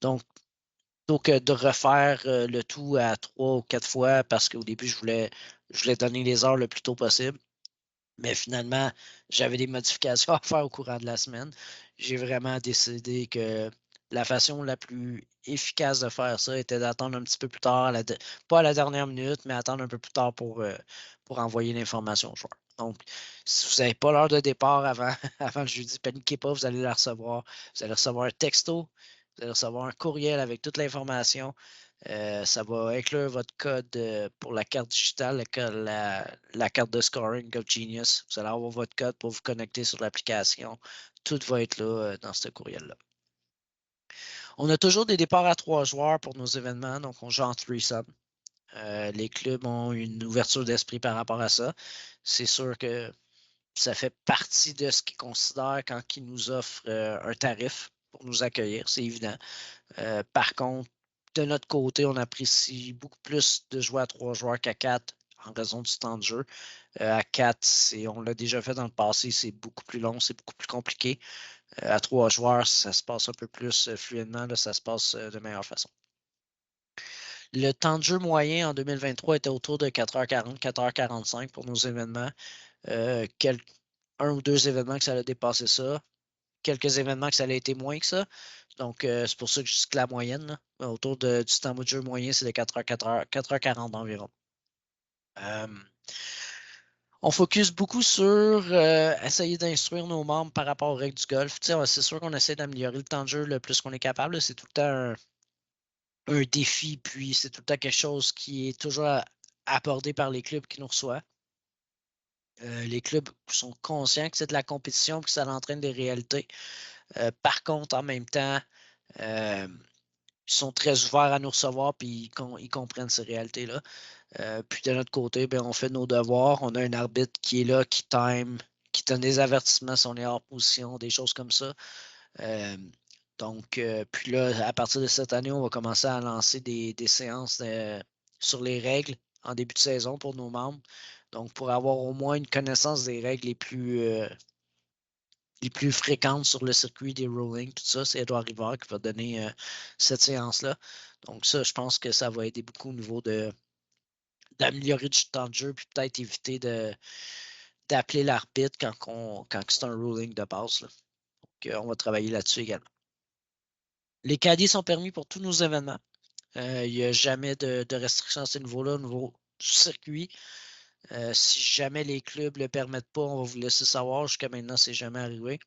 Donc, plutôt que de refaire le tout à 3 ou 4 fois, parce qu'au début, je voulais donner les heures le plus tôt possible. Mais finalement, j'avais des modifications à faire au courant de la semaine. J'ai vraiment décidé que la façon la plus efficace de faire ça était d'attendre un petit peu plus tard, pas à la dernière minute, mais attendre un peu plus tard pour envoyer l'information aux joueurs. Donc, si vous n'avez pas l'heure de départ avant, avant le jeudi, paniquez pas, vous allez la recevoir. Vous allez recevoir un texto, vous allez recevoir un courriel avec toute l'information. Ça va inclure votre code pour la carte digitale, la carte de scoring of Genius. Vous allez avoir votre code pour vous connecter sur l'application. Tout va être là dans ce courriel-là. On a toujours des départs à 3 joueurs pour nos événements, donc on joue en threesome. Les clubs ont une ouverture d'esprit par rapport à ça. C'est sûr que ça fait partie de ce qu'ils considèrent quand ils nous offrent un tarif pour nous accueillir, c'est évident. Par contre, de notre côté, on apprécie beaucoup plus de jouer à 3 joueurs qu'à 4 en raison du temps de jeu. À 4, on l'a déjà fait dans le passé, c'est beaucoup plus long, c'est beaucoup plus compliqué. À 3 joueurs, ça se passe un peu plus fluidement, là, ça se passe de meilleure façon. Le temps de jeu moyen en 2023 était autour de 4h40, 4h45 pour nos événements. Un ou deux événements que ça a dépassé ça. Quelques événements que ça a été moins que ça. Donc, c'est pour ça que je dis que la moyenne, là, autour du temps de jeu moyen, c'est de 4h, 4h40 environ. On focus beaucoup sur essayer d'instruire nos membres par rapport aux règles du golf. C'est sûr qu'on essaie d'améliorer le temps de jeu le plus qu'on est capable. C'est tout le temps un défi, puis c'est tout le temps quelque chose qui est toujours abordé par les clubs qui nous reçoivent. Les clubs sont conscients que c'est de la compétition et que ça entraîne des réalités. Par contre, en même temps, ils sont très ouverts à nous recevoir puis ils comprennent ces réalités-là. Puis de notre côté, ben, on fait nos devoirs. On a un arbitre qui est là, qui time, qui donne des avertissements si on est hors position, des choses comme ça. Donc, puis là, à partir de cette année, on va commencer à lancer des séances sur les règles en début de saison pour nos membres. Donc, pour avoir au moins une connaissance des règles les plus fréquentes sur le circuit des rolling, tout ça, c'est Edouard Rivard qui va donner cette séance-là. Donc, ça, je pense que ça va aider beaucoup au niveau d'améliorer du temps de jeu, puis peut-être éviter d'appeler l'arbitre quand c'est un ruling de base. Là. Donc, on va travailler là-dessus également. Les caddies sont permis pour tous nos événements. Il n'y a jamais de restrictions à ce niveau-là, au niveau du circuit. Si jamais les clubs ne le permettent pas, on va vous laisser savoir. Jusqu'à maintenant, c'est jamais arrivé.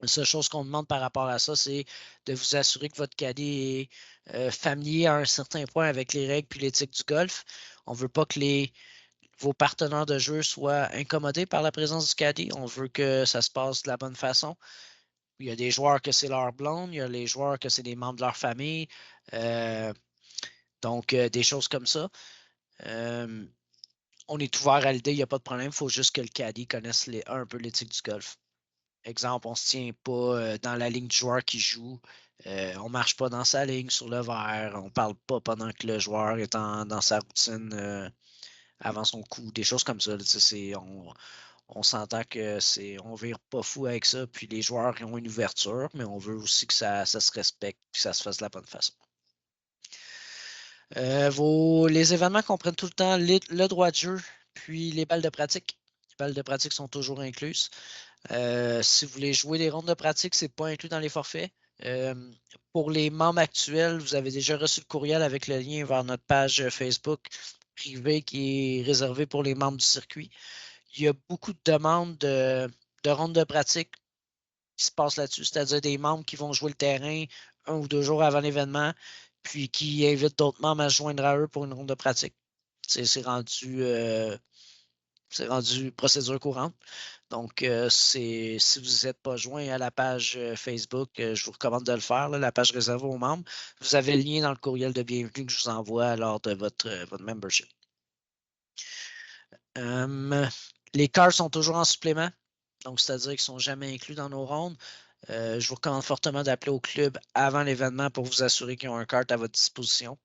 La seule chose qu'on demande par rapport à ça, c'est de vous assurer que votre caddie est familier à un certain point avec les règles et l'éthique du golf. On ne veut pas que vos partenaires de jeu soient incommodés par la présence du caddie. On veut que ça se passe de la bonne façon. Il y a des joueurs que c'est leur blonde, il y a les joueurs que c'est des membres de leur famille. Donc, des choses comme ça. On est ouvert à l'idée, il n'y a pas de problème. Il faut juste que le caddie connaisse un peu l'éthique du golf. Exemple, on ne se tient pas dans la ligne du joueur qui joue. On ne marche pas dans sa ligne sur le verre. On ne parle pas pendant que le joueur est dans sa routine avant son coup. Des choses comme ça. On s'entend que on vire pas fou avec ça. Puis les joueurs ont une ouverture, mais on veut aussi que ça se respecte et que ça se fasse de la bonne façon. Les événements comprennent tout le temps le droit de jeu, puis les balles de pratique. Les balles de pratique sont toujours incluses. Si vous voulez jouer des rondes de pratique, ce n'est pas inclus dans les forfaits. Pour les membres actuels, vous avez déjà reçu le courriel avec le lien vers notre page Facebook privée qui est réservée pour les membres du circuit. Il y a beaucoup de demandes de rondes de pratique qui se passent là-dessus, c'est-à-dire des membres qui vont jouer le terrain 1 ou 2 jours avant l'événement, puis qui invitent d'autres membres à se joindre à eux pour une ronde de pratique. C'est rendu procédure courante. Donc, si vous n'êtes pas joint à la page Facebook, je vous recommande de le faire, la page réservée aux membres. Vous avez le lien dans le courriel de bienvenue que je vous envoie lors de votre membership. Les cards sont toujours en supplément, donc c'est-à-dire qu'ils ne sont jamais inclus dans nos rondes. Je vous recommande fortement d'appeler au club avant l'événement pour vous assurer qu'ils ont un cart à votre disposition.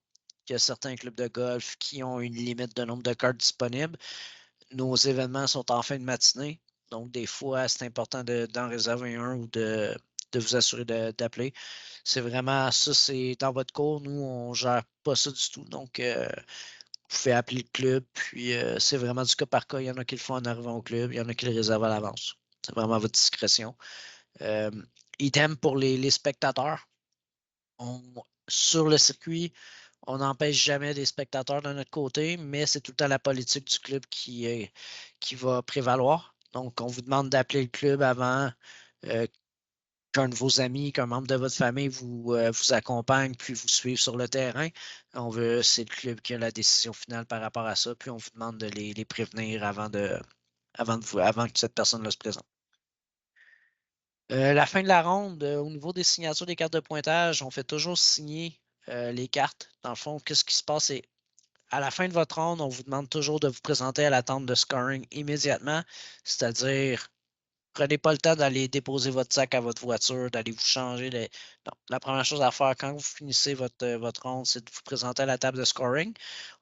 Il y a certains clubs de golf qui ont une limite de nombre de cartes disponibles. Nos événements sont en fin de matinée, donc des fois, c'est important d'en réserver un ou de vous assurer d'appeler. C'est vraiment ça, c'est dans votre cours. Nous, on ne gère pas ça du tout. Donc, vous pouvez appeler le club, puis c'est vraiment du cas par cas. Il y en a qui le font en arrivant au club, il y en a qui le réservent à l'avance. C'est vraiment à votre discrétion. Idem pour les spectateurs. Sur le circuit, on n'empêche jamais des spectateurs de notre côté, mais c'est tout le temps la politique du club qui va prévaloir. Donc, on vous demande d'appeler le club avant qu'un de vos amis, qu'un membre de votre famille vous accompagne puis vous suive sur le terrain. C'est le club qui a la décision finale par rapport à ça, puis on vous demande de les prévenir avant que cette personne-là se présente. La fin de la ronde, au niveau des signatures des cartes de pointage, on fait toujours signer les cartes. Dans le fond, qu'est-ce qui se passe? C'est à la fin de votre ronde, on vous demande toujours de vous présenter à la tente de scoring immédiatement, c'est-à-dire prenez pas le temps d'aller déposer votre sac à votre voiture, d'aller vous changer. Non. La première chose à faire quand vous finissez votre ronde, c'est de vous présenter à la table de scoring.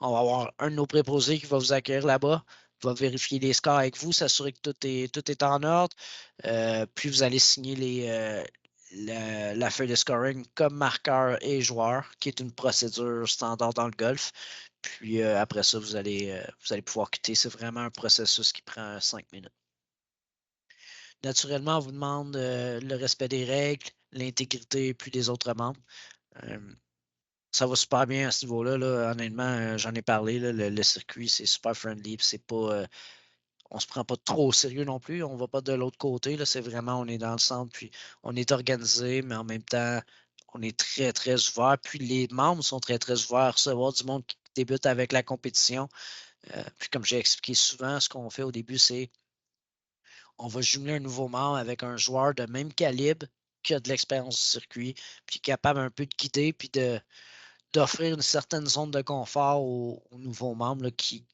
On va avoir un de nos préposés qui va vous accueillir là-bas, va vérifier les scores avec vous, s'assurer que tout est en ordre. Puis vous allez signer la feuille de scoring comme marqueur et joueur, qui est une procédure standard dans le golf. Puis après ça, vous allez pouvoir quitter. C'est vraiment un processus qui prend 5 minutes. Naturellement, on vous demande le respect des règles, l'intégrité, puis des autres membres. Ça va super bien à ce niveau-là. Là. Honnêtement, j'en ai parlé. Là, le circuit, c'est super friendly. C'est pas, on se prend pas trop au sérieux non plus. On va pas de l'autre côté. Là. C'est vraiment, on est dans le centre, puis on est organisé, mais en même temps, on est très, très ouvert. Puis les membres sont très, très ouverts à recevoir du monde qui débute avec la compétition. Puis comme j'ai expliqué souvent, ce qu'on fait au début, c'est on va jumeler un nouveau membre avec un joueur de même calibre qui a de l'expérience du circuit, puis capable un peu de guider, puis d'offrir une certaine zone de confort aux nouveaux membres là, qui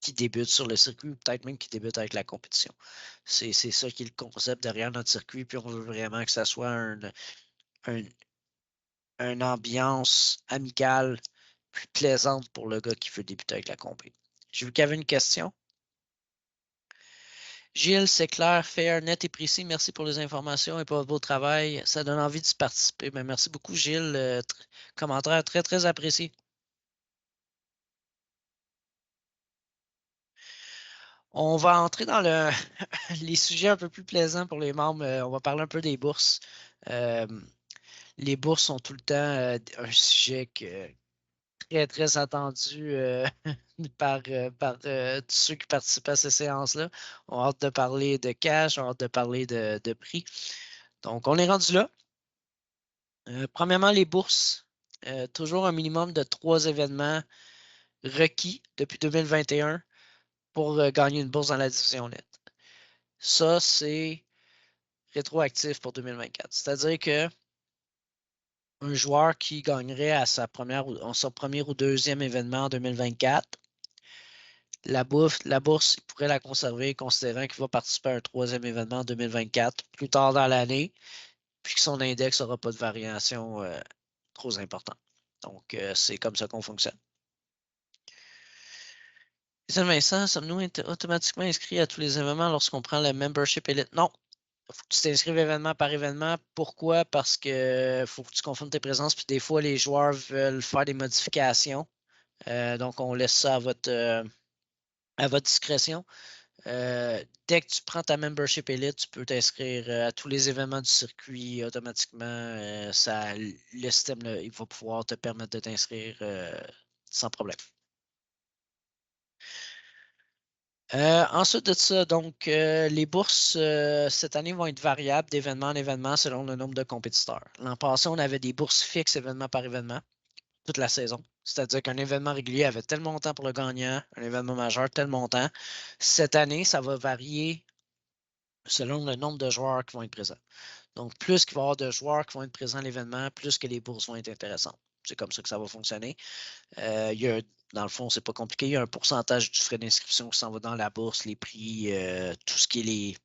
débutent sur le circuit, ou peut-être même qui débutent avec la compétition. C'est ça qui est le concept derrière notre circuit, puis on veut vraiment que ça soit une ambiance amicale, plus plaisante pour le gars qui veut débuter avec la compétition. J'ai vu qu'il y avait une question. Gilles, c'est clair, fair, net et précis. Merci pour les informations et pour votre beau travail. Ça donne envie d'y participer. Ben, merci beaucoup, Gilles. Commentaire très, très apprécié. On va entrer dans les sujets un peu plus plaisants pour les membres. On va parler un peu des bourses. Les bourses sont tout le temps un sujet très, très attendu par tous ceux qui participent à ces séances-là. On a hâte de parler de cash, on a hâte de parler de prix. Donc, on est rendu là. Premièrement, les bourses. Toujours un minimum de 3 événements requis depuis 2021 pour gagner une bourse dans la division net. Ça, c'est rétroactif pour 2024. C'est-à-dire que un joueur qui gagnerait à son premier ou deuxième événement en 2024, la bourse, il pourrait la conserver considérant qu'il va participer à un troisième événement en 2024 plus tard dans l'année. puis que son index n'aura pas de variation trop importante. Donc, c'est comme ça qu'on fonctionne. Vincent, sommes-nous automatiquement inscrits à tous les événements lorsqu'on prend le membership Elite? Non. Il faut que tu t'inscrives événement par événement. Pourquoi? Parce que faut que tu confondes tes présences, puis des fois, les joueurs veulent faire des modifications. Donc, on laisse ça à votre discrétion. Dès que tu prends ta membership Elite, tu peux t'inscrire à tous les événements du circuit automatiquement. Le système, là, il va pouvoir te permettre de t'inscrire sans problème. Ensuite de ça, donc, les bourses cette année vont être variables d'événement en événement selon le nombre de compétiteurs. L'an passé, on avait des bourses fixes événement par événement toute la saison. C'est-à-dire qu'un événement régulier avait tel montant pour le gagnant, un événement majeur, tel montant. Cette année, ça va varier selon le nombre de joueurs qui vont être présents. Donc, plus qu'il va y avoir de joueurs qui vont être présents à l'événement, plus que les bourses vont être intéressantes. C'est comme ça que ça va fonctionner. Dans le fond, c'est pas compliqué. Il y a un pourcentage du frais d'inscription qui s'en va dans la bourse, les prix, tout ce qui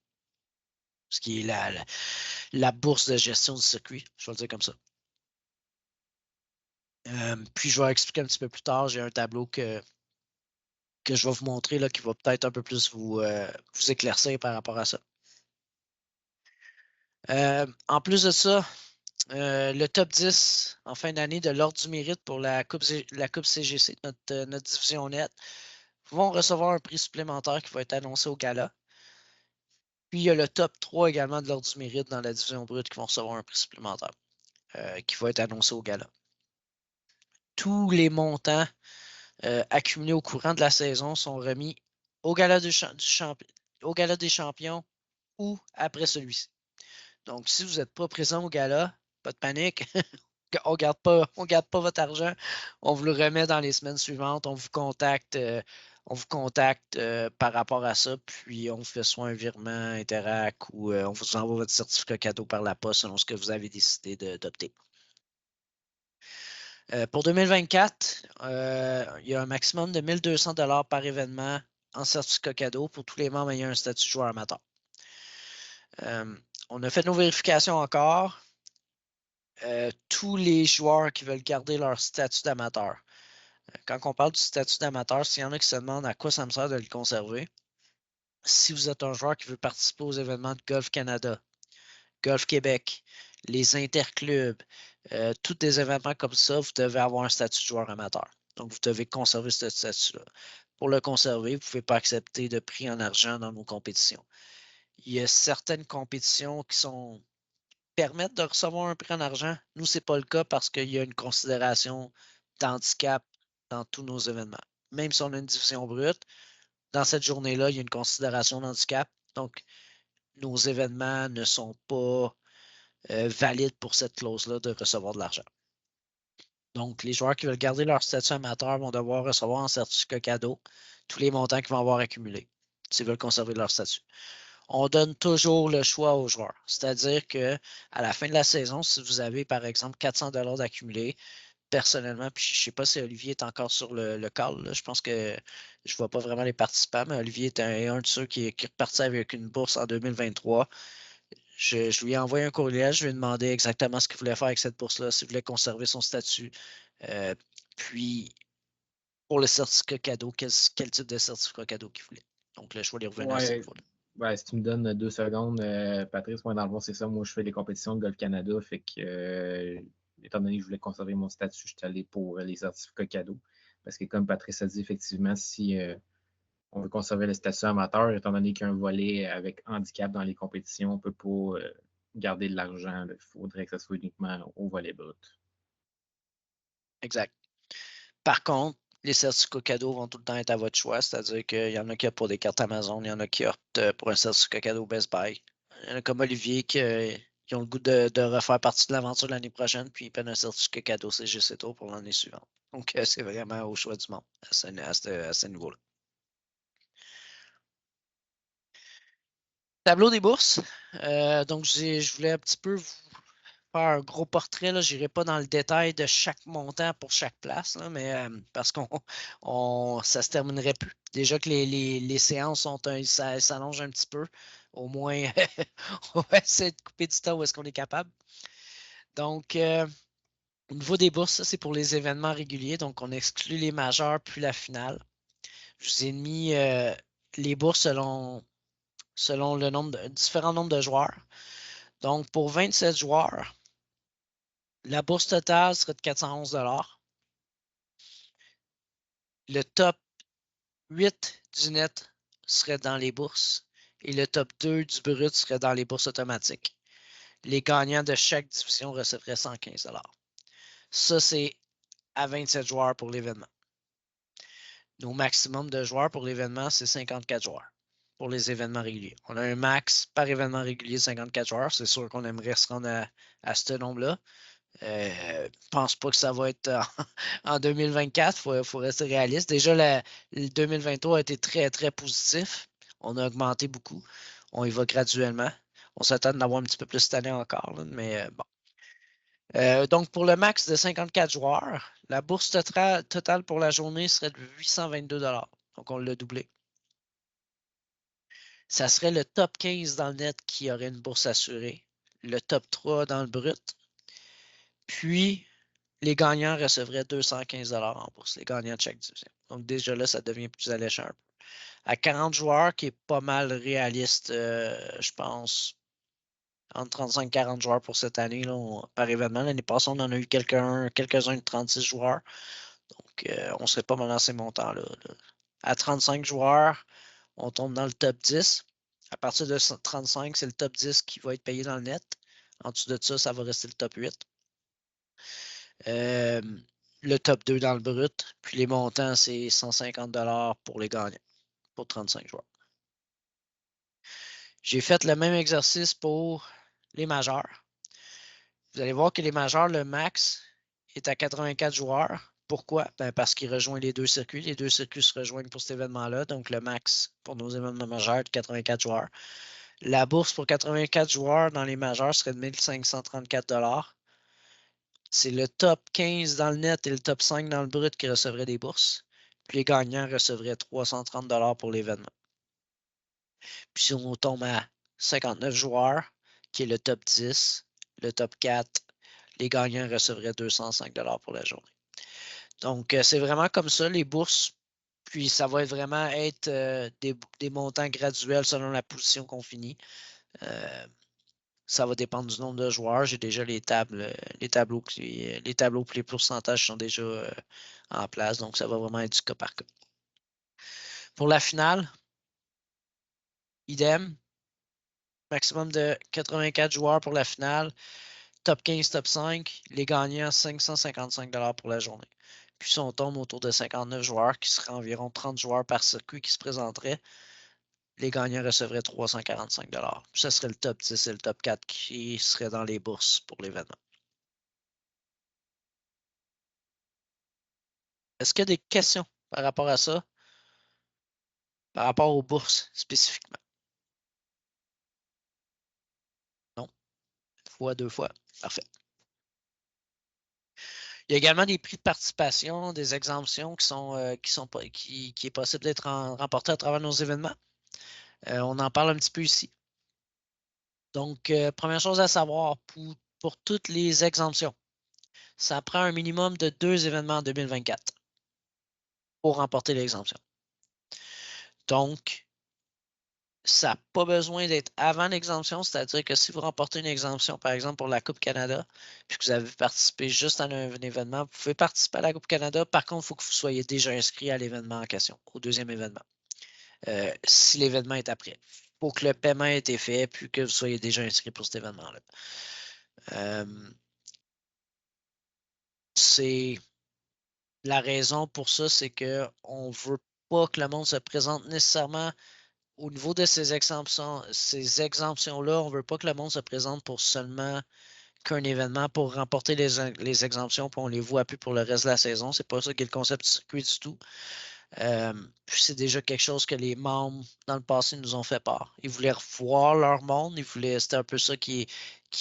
est la bourse de gestion du circuit. Je vais le dire comme ça. Puis je vais expliquer un petit peu plus tard. J'ai un tableau que je vais vous montrer là, qui va peut-être un peu plus vous éclaircir par rapport à ça. En plus de ça, le top 10 en fin d'année de l'ordre du mérite pour la Coupe CGC, notre division net, vont recevoir un prix supplémentaire qui va être annoncé au gala. Puis il y a le top 3 également de l'ordre du mérite dans la division brute qui vont recevoir un prix supplémentaire qui va être annoncé au gala. Tous les montants accumulés au courant de la saison sont remis au gala, au gala des champions ou après celui-ci. Donc, si vous n'êtes pas présent au gala, pas de panique. On garde pas votre argent. On vous le remet dans les semaines suivantes. On vous contacte par rapport à ça, puis on vous fait soit un virement Interac ou on vous envoie votre certificat cadeau par la poste selon ce que vous avez décidé d'opter. Pour 2024, il y a un maximum de 1 200 $ par événement en certificat cadeau pour tous les membres ayant un statut de joueur amateur. On a fait nos vérifications encore. Tous les joueurs qui veulent garder leur statut d'amateur. Quand on parle du statut d'amateur, s'il y en a qui se demandent à quoi ça me sert de le conserver, si vous êtes un joueur qui veut participer aux événements de Golf Canada, Golf Québec, les interclubs, tous des événements comme ça, vous devez avoir un statut de joueur amateur. Donc, vous devez conserver ce statut-là. Pour le conserver, vous ne pouvez pas accepter de prix en argent dans nos compétitions. Il y a certaines compétitions qui permettent de recevoir un prix en argent. Nous, ce n'est pas le cas parce qu'il y a une considération d'handicap dans tous nos événements. Même si on a une division brute, dans cette journée-là, il y a une considération d'handicap. Donc, nos événements ne sont pas valides pour cette clause-là de recevoir de l'argent. Donc, les joueurs qui veulent garder leur statut amateur vont devoir recevoir en certificat cadeau tous les montants qu'ils vont avoir accumulés s'ils veulent conserver leur statut. On donne toujours le choix aux joueurs. C'est-à-dire qu'à la fin de la saison, si vous avez, par exemple, 400 $ d'accumulés, personnellement, puis je ne sais pas si Olivier est encore sur le call, là. Je pense que je ne vois pas vraiment les participants, mais Olivier est un de ceux qui est reparti avec une bourse en 2023. Je lui ai envoyé un courriel, je lui ai demandé exactement ce qu'il voulait faire avec cette bourse-là, s'il voulait conserver son statut. Puis, pour le certificat cadeau, quel type de certificat cadeau qu'il voulait. Donc, là, je vais lui revenir à ce niveau-là. Ouais, si tu me donnes 2 secondes, Patrice, moi, dans le fond, c'est ça. Moi, je fais des compétitions de Golf Canada. Fait que, étant donné que je voulais conserver mon statut, je suis allé pour les certificats cadeaux. Parce que, comme Patrice a dit, effectivement, si on veut conserver le statut amateur, étant donné qu'il y a un volet avec handicap dans les compétitions, on ne peut pas garder de l'argent. Il faudrait que ce soit uniquement au volet brut. Exact. Par contre, les certificats cadeaux vont tout le temps être à votre choix, c'est-à-dire qu'il y en a qui optent pour des cartes Amazon, il y en a qui optent pour un certificat cadeau Best Buy. Il y en a comme Olivier qui ont le goût de refaire partie de l'aventure l'année prochaine, puis ils prennent un certificat cadeau CGC Tour pour l'année suivante. Donc, c'est vraiment au choix du monde à ce niveau-là. Tableau des bourses. Donc, je voulais un petit peu faire un gros portrait. Je n'irai pas dans le détail de chaque montant pour chaque place, là, mais parce qu'on ça se terminerait plus. Déjà que les séances s'allongent un petit peu. Au moins, on va essayer de couper du temps où est-ce qu'on est capable. Donc, au niveau des bourses, ça, c'est pour les événements réguliers. Donc, on exclut les majeurs puis la finale. Je vous ai mis les bourses selon le différent nombre de joueurs. Donc, pour 27 joueurs, la bourse totale serait de 411 $. Le top 8 du net serait dans les bourses et le top 2 du brut serait dans les bourses automatiques. Les gagnants de chaque division recevraient 115 $. Ça, c'est à 27 joueurs pour l'événement. Nos maximum de joueurs pour l'événement, c'est 54 joueurs pour les événements réguliers. On a un max par événement régulier de 54 joueurs. C'est sûr qu'on aimerait se rendre à ce nombre-là. Je pense pas que ça va être en 2024. Il faut rester réaliste. Déjà, le 2023 a été très, très positif. On a augmenté beaucoup. On y va graduellement. On s'attend d'avoir un petit peu plus cette année encore, là, mais bon. Donc, pour le max de 54 joueurs, la bourse totale pour la journée serait de 822 $. Donc, on l'a doublé. Ça serait le top 15 dans le net qui aurait une bourse assurée, le top 3 dans le brut, puis les gagnants recevraient 215 $ en bourse, les gagnants de chaque division. Donc, déjà là, ça devient plus alléchant un peu. À 40 joueurs, qui est pas mal réaliste, je pense, entre 35 et 40 joueurs pour cette année là, par événement. L'année passée, on en a eu quelques-uns de 36 joueurs. Donc, on serait pas mal dans ces montants-là. À 35 joueurs, on tombe dans le top 10. À partir de 35, c'est le top 10 qui va être payé dans le net. En dessous de ça, ça va rester le top 8. Le top 2 dans le brut. Puis les montants, c'est 150 $ pour les gagnants, pour 35 joueurs. J'ai fait le même exercice pour les majeurs. Vous allez voir que les majeurs, le max est à 84 joueurs. Pourquoi? Ben parce qu'il rejoint les deux circuits. Les deux circuits se rejoignent pour cet événement-là. Donc, le max pour nos événements majeurs est de 84 joueurs. La bourse pour 84 joueurs dans les majeurs serait de 1534 $. C'est le top 15 dans le net et le top 5 dans le brut qui recevraient des bourses. Puis les gagnants recevraient 330 $ pour l'événement. Puis si on tombe à 59 joueurs, qui est le top 10, le top 4, les gagnants recevraient 205 $ pour la journée. Donc, c'est vraiment comme ça, les bourses. Puis ça va vraiment être des montants graduels selon la position qu'on finit. Ça va dépendre du nombre de joueurs. J'ai déjà les tableaux pour les pourcentages sont déjà en place. Donc, ça va vraiment être du cas par cas. Pour la finale, idem. Maximum de 84 joueurs pour la finale. Top 15, top 5. Les gagnants, 555 $ pour la journée. Puis si on tombe autour de 59 joueurs, qui seraient environ 30 joueurs par circuit qui se présenteraient, les gagnants recevraient 345 $. Puis ça serait le top 10 et le top 4 qui seraient dans les bourses pour l'événement. Est-ce qu'il y a des questions par rapport à ça? Par rapport aux bourses spécifiquement? Non? Une fois, deux fois? Parfait. Il y a également des prix de participation, des exemptions qui est possible d'être remporté à travers nos événements. On en parle un petit peu ici. Donc, première chose à savoir, pour toutes les exemptions, ça prend un minimum de 2 événements en 2024 pour remporter l'exemption. Donc, ça n'a pas besoin d'être avant l'exemption, c'est-à-dire que si vous remportez une exemption, par exemple pour la Coupe Canada, puis que vous avez participé juste à un événement, vous pouvez participer à la Coupe Canada. Par contre, il faut que vous soyez déjà inscrit à l'événement en question, au deuxième événement. Si l'événement est après. Il faut que le paiement ait été fait, puis que vous soyez déjà inscrit pour cet événement-là. C'est la raison pour ça, c'est qu'on ne veut pas que le monde se présente nécessairement au niveau de ces exemptions-là. On ne veut pas que le monde se présente pour seulement qu'un événement pour remporter les exemptions, puis on les voit plus pour le reste de la saison. C'est pas ça qui est le concept du circuit du tout. Puis c'est déjà quelque chose que les membres dans le passé nous ont fait part. Ils voulaient revoir leur monde, c'était un peu ça qui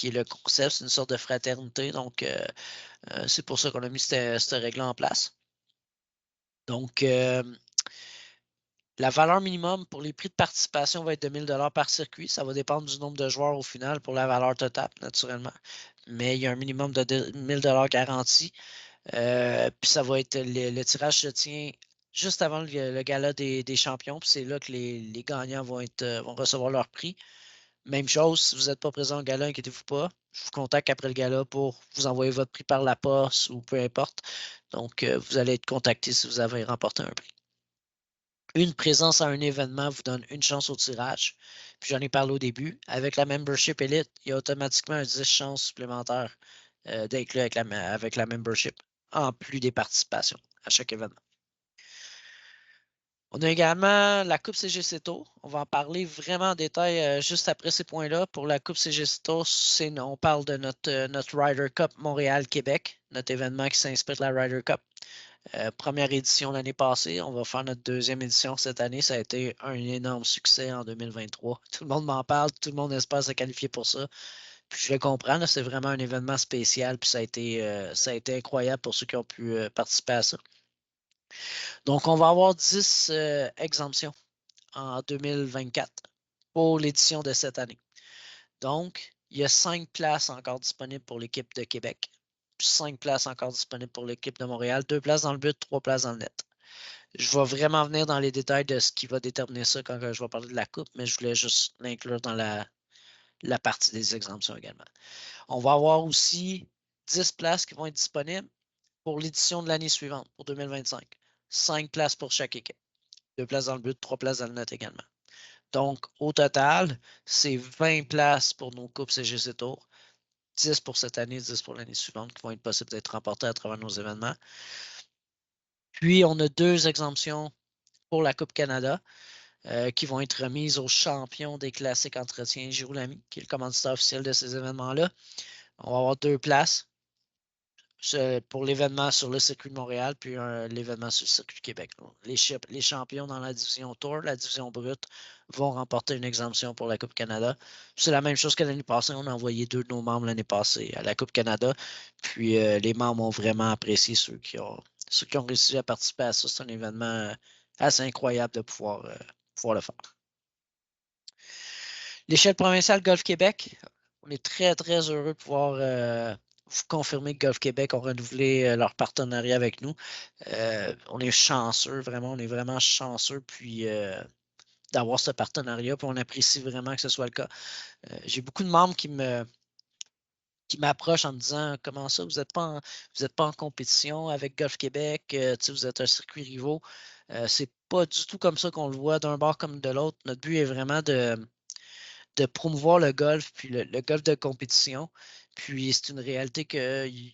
est le concept, c'est une sorte de fraternité. Donc, c'est pour ça qu'on a mis cette règle en place. Donc, la valeur minimum pour les prix de participation va être de 1 000 par circuit. Ça va dépendre du nombre de joueurs au final pour la valeur totale, naturellement. Mais il y a un minimum de 1 000 garanti. Puis ça va être le tirage se tient juste avant le gala des champions. Puis c'est là que les gagnants vont recevoir leur prix. Même chose, si vous n'êtes pas présent au gala, inquiétez-vous pas. Je vous contacte après le gala pour vous envoyer votre prix par la poste ou peu importe. Donc, vous allez être contacté si vous avez remporté un prix. Une présence à un événement vous donne une chance au tirage. Puis j'en ai parlé au début. Avec la Membership Elite, il y a automatiquement un 10 chances supplémentaires d'inclure avec la Membership, en plus des participations à chaque événement. On a également la Coupe CGC Tour. On va en parler vraiment en détail juste après ces points-là. Pour la Coupe CGC Tour, on parle de notre Ryder Cup Montréal-Québec, notre événement qui s'inspire de la Ryder Cup. Première édition l'année passée. On va faire notre deuxième édition cette année. Ça a été un énorme succès en 2023. Tout le monde m'en parle. Tout le monde espère se qualifier pour ça. Puis je le comprends. C'est vraiment un événement spécial. Puis ça a été incroyable pour ceux qui ont pu participer à ça. Donc, on va avoir 10 exemptions en 2024 pour l'édition de cette année. Donc, il y a 5 places encore disponibles pour l'équipe de Québec. 5 places encore disponibles pour l'équipe de Montréal. 2 places dans le but, 3 places dans le net. Je vais vraiment venir dans les détails de ce qui va déterminer ça quand je vais parler de la coupe, mais je voulais juste l'inclure dans la partie des exemptions également. On va avoir aussi 10 places qui vont être disponibles pour l'édition de l'année suivante, pour 2025. 5 places pour chaque équipe. 2 places dans le but, 3 places dans le net également. Donc, au total, c'est 20 places pour nos coupes CGC Tour. 10 pour cette année, 10 pour l'année suivante qui vont être possibles d'être remportés à travers nos événements. Puis, on a 2 exemptions pour la Coupe Canada qui vont être remises aux champions des classiques entretiens Giroux Lamy, qui est le commanditaire officiel de ces événements-là. On va avoir 2 places pour l'événement sur le circuit de Montréal, puis l'événement sur le circuit de Québec. Les champions dans la division Tour, la division brute, vont remporter une exemption pour la Coupe Canada. C'est la même chose que l'année passée. On a envoyé 2 de nos membres l'année passée à la Coupe Canada. Puis les membres ont vraiment apprécié ceux qui ont réussi à participer à ça. C'est un événement assez incroyable de pouvoir le faire. L'échelle provinciale Golf Québec, on est très, très heureux de pouvoir vous confirmer que Golf Québec ont renouvelé leur partenariat avec nous. On est chanceux, vraiment, on est vraiment chanceux puis d'avoir ce partenariat, puis on apprécie vraiment que ce soit le cas. J'ai beaucoup de membres qui m'approchent en me disant comment ça, vous n'êtes pas en compétition avec Golf Québec, vous êtes un circuit rivaux. C'est pas du tout comme ça qu'on le voit d'un bord comme de l'autre. Notre but est vraiment de promouvoir le golf, puis le golf de compétition. Puis c'est une réalité qu'il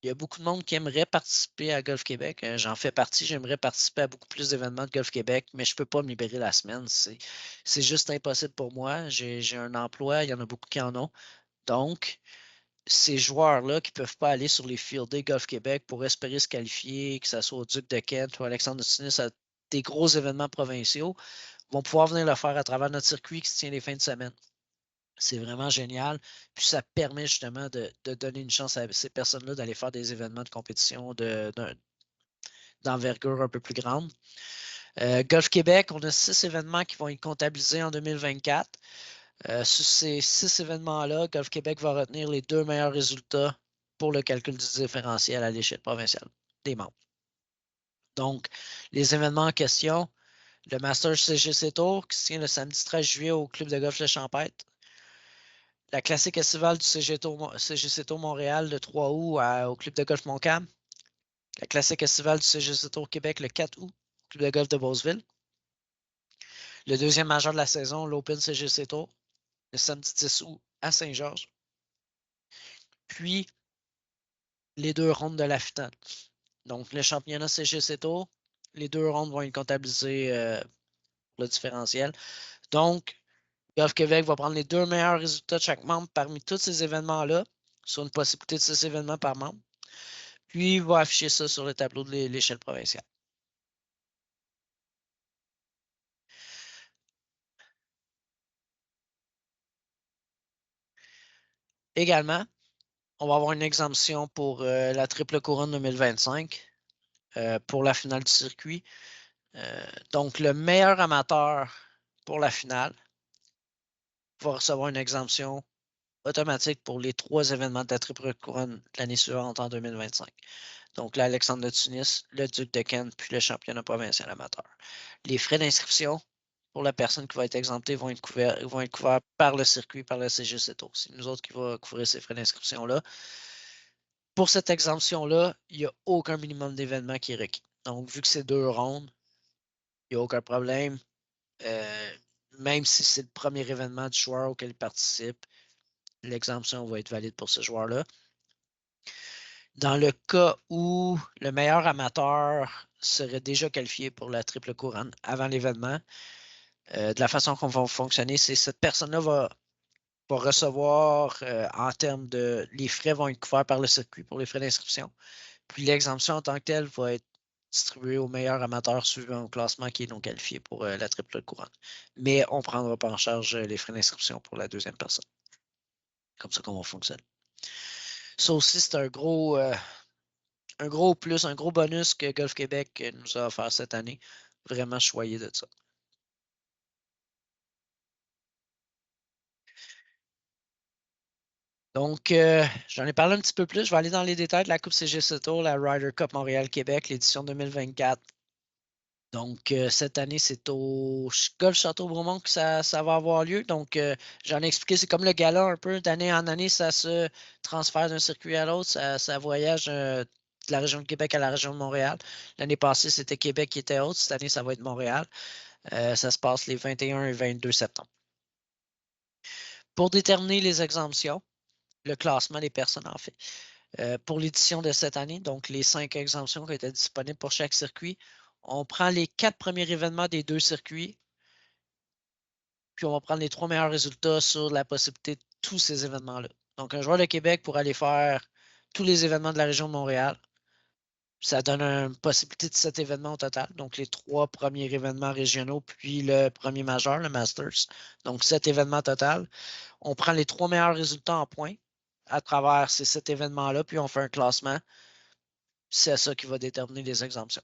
y a beaucoup de monde qui aimerait participer à Golf Québec. J'en fais partie, j'aimerais participer à beaucoup plus d'événements de Golf Québec, mais je ne peux pas me libérer la semaine. C'est juste impossible pour moi. J'ai un emploi, il y en a beaucoup qui en ont. Donc, ces joueurs-là qui ne peuvent pas aller sur les Field Day Golf Québec pour espérer se qualifier, que ce soit au Duc de Kent ou Alexandre de Tunis, à des gros événements provinciaux, vont pouvoir venir le faire à travers notre circuit qui se tient les fins de semaine. C'est vraiment génial. Puis ça permet justement de donner une chance à ces personnes-là d'aller faire des événements de compétition d'envergure un peu plus grande. Golf Québec, on a 6 événements qui vont être comptabilisés en 2024. Sur ces 6 événements-là, Golf Québec va retenir les 2 meilleurs résultats pour le calcul du différentiel à l'échelle provinciale des membres. Donc, les événements en question, le Masters CGC Tour qui se tient le samedi 13 juillet au Club de golf de Champêtre. La classique estivale du CGC Tour Montréal le 3 août au Club de golf Montcalm. La classique estivale du CGC Tour Québec le 4 août au Club de golf de Beauceville. Le deuxième majeur de la saison, l'Open CGC Tour, le samedi 10 août à Saint-Georges. Puis, les 2 rondes de la finale. Donc, le championnat CGC Tour, les 2 rondes vont être comptabilisées pour le différentiel. Donc, Golf Québec va prendre les 2 meilleurs résultats de chaque membre parmi tous ces événements-là, sur une possibilité de 6 événements par membre. Puis, il va afficher ça sur le tableau de l'échelle provinciale. Également, on va avoir une exemption pour la triple couronne 2025 pour la finale du circuit. Donc, le meilleur amateur pour la finale va recevoir une exemption automatique pour les 3 événements de la triple couronne l'année suivante en 2025. Donc, l'Alexandre de Tunis, le Duc de Kent, puis le championnat provincial amateur. Les frais d'inscription pour la personne qui va être exemptée vont être couverts par le circuit, par le CGC Tour. C'est nous autres qui va couvrir ces frais d'inscription-là. Pour cette exemption-là, il n'y a aucun minimum d'événement qui est requis. Donc, vu que c'est 2 rondes, il n'y a aucun problème. Même si c'est le premier événement du joueur auquel il participe, l'exemption va être valide pour ce joueur-là. Dans le cas où le meilleur amateur serait déjà qualifié pour la triple couronne avant l'événement, de la façon qu'on va fonctionner, c'est cette personne-là va recevoir en termes de... Les frais vont être couverts par le circuit pour les frais d'inscription. Puis l'exemption en tant que telle va être distribuée au meilleur amateur suivant au classement qui est non qualifié pour la triple couronne. Mais on ne prendra pas en charge les frais d'inscription pour la deuxième personne. Comme ça qu'on va fonctionner. Ça aussi, c'est un gros plus, un gros bonus que Golf Québec nous a offert cette année. Vraiment choyé de ça. Donc, j'en ai parlé un petit peu plus. Je vais aller dans les détails de la Coupe CGC Tour, la Ryder Cup Montréal-Québec, l'édition 2024. Donc, cette année, c'est au Golf Château-Bromont que ça va avoir lieu. Donc, j'en ai expliqué, c'est comme le gala un peu. D'année en année, ça se transfère d'un circuit à l'autre. Ça voyage de la région de Québec à la région de Montréal. L'année passée, c'était Québec qui était haute. Cette année, ça va être Montréal. Ça se passe les 21 et 22 septembre. Pour déterminer les exemptions, le classement des personnes en fait. Pour l'édition de cette année, donc les 5 exemptions qui étaient disponibles pour chaque circuit, on prend les 4 premiers événements des 2 circuits, puis on va prendre les 3 meilleurs résultats sur la possibilité de tous ces événements-là. Donc, un joueur de Québec pourrait aller faire tous les événements de la région de Montréal. Ça donne une possibilité de 7 événements au total. Donc, les 3 premiers événements régionaux, puis le premier majeur, le Masters. Donc, 7 événements total. On prend les 3 meilleurs résultats en points à travers ces 7 événements-là, puis on fait un classement. C'est ça qui va déterminer les exemptions.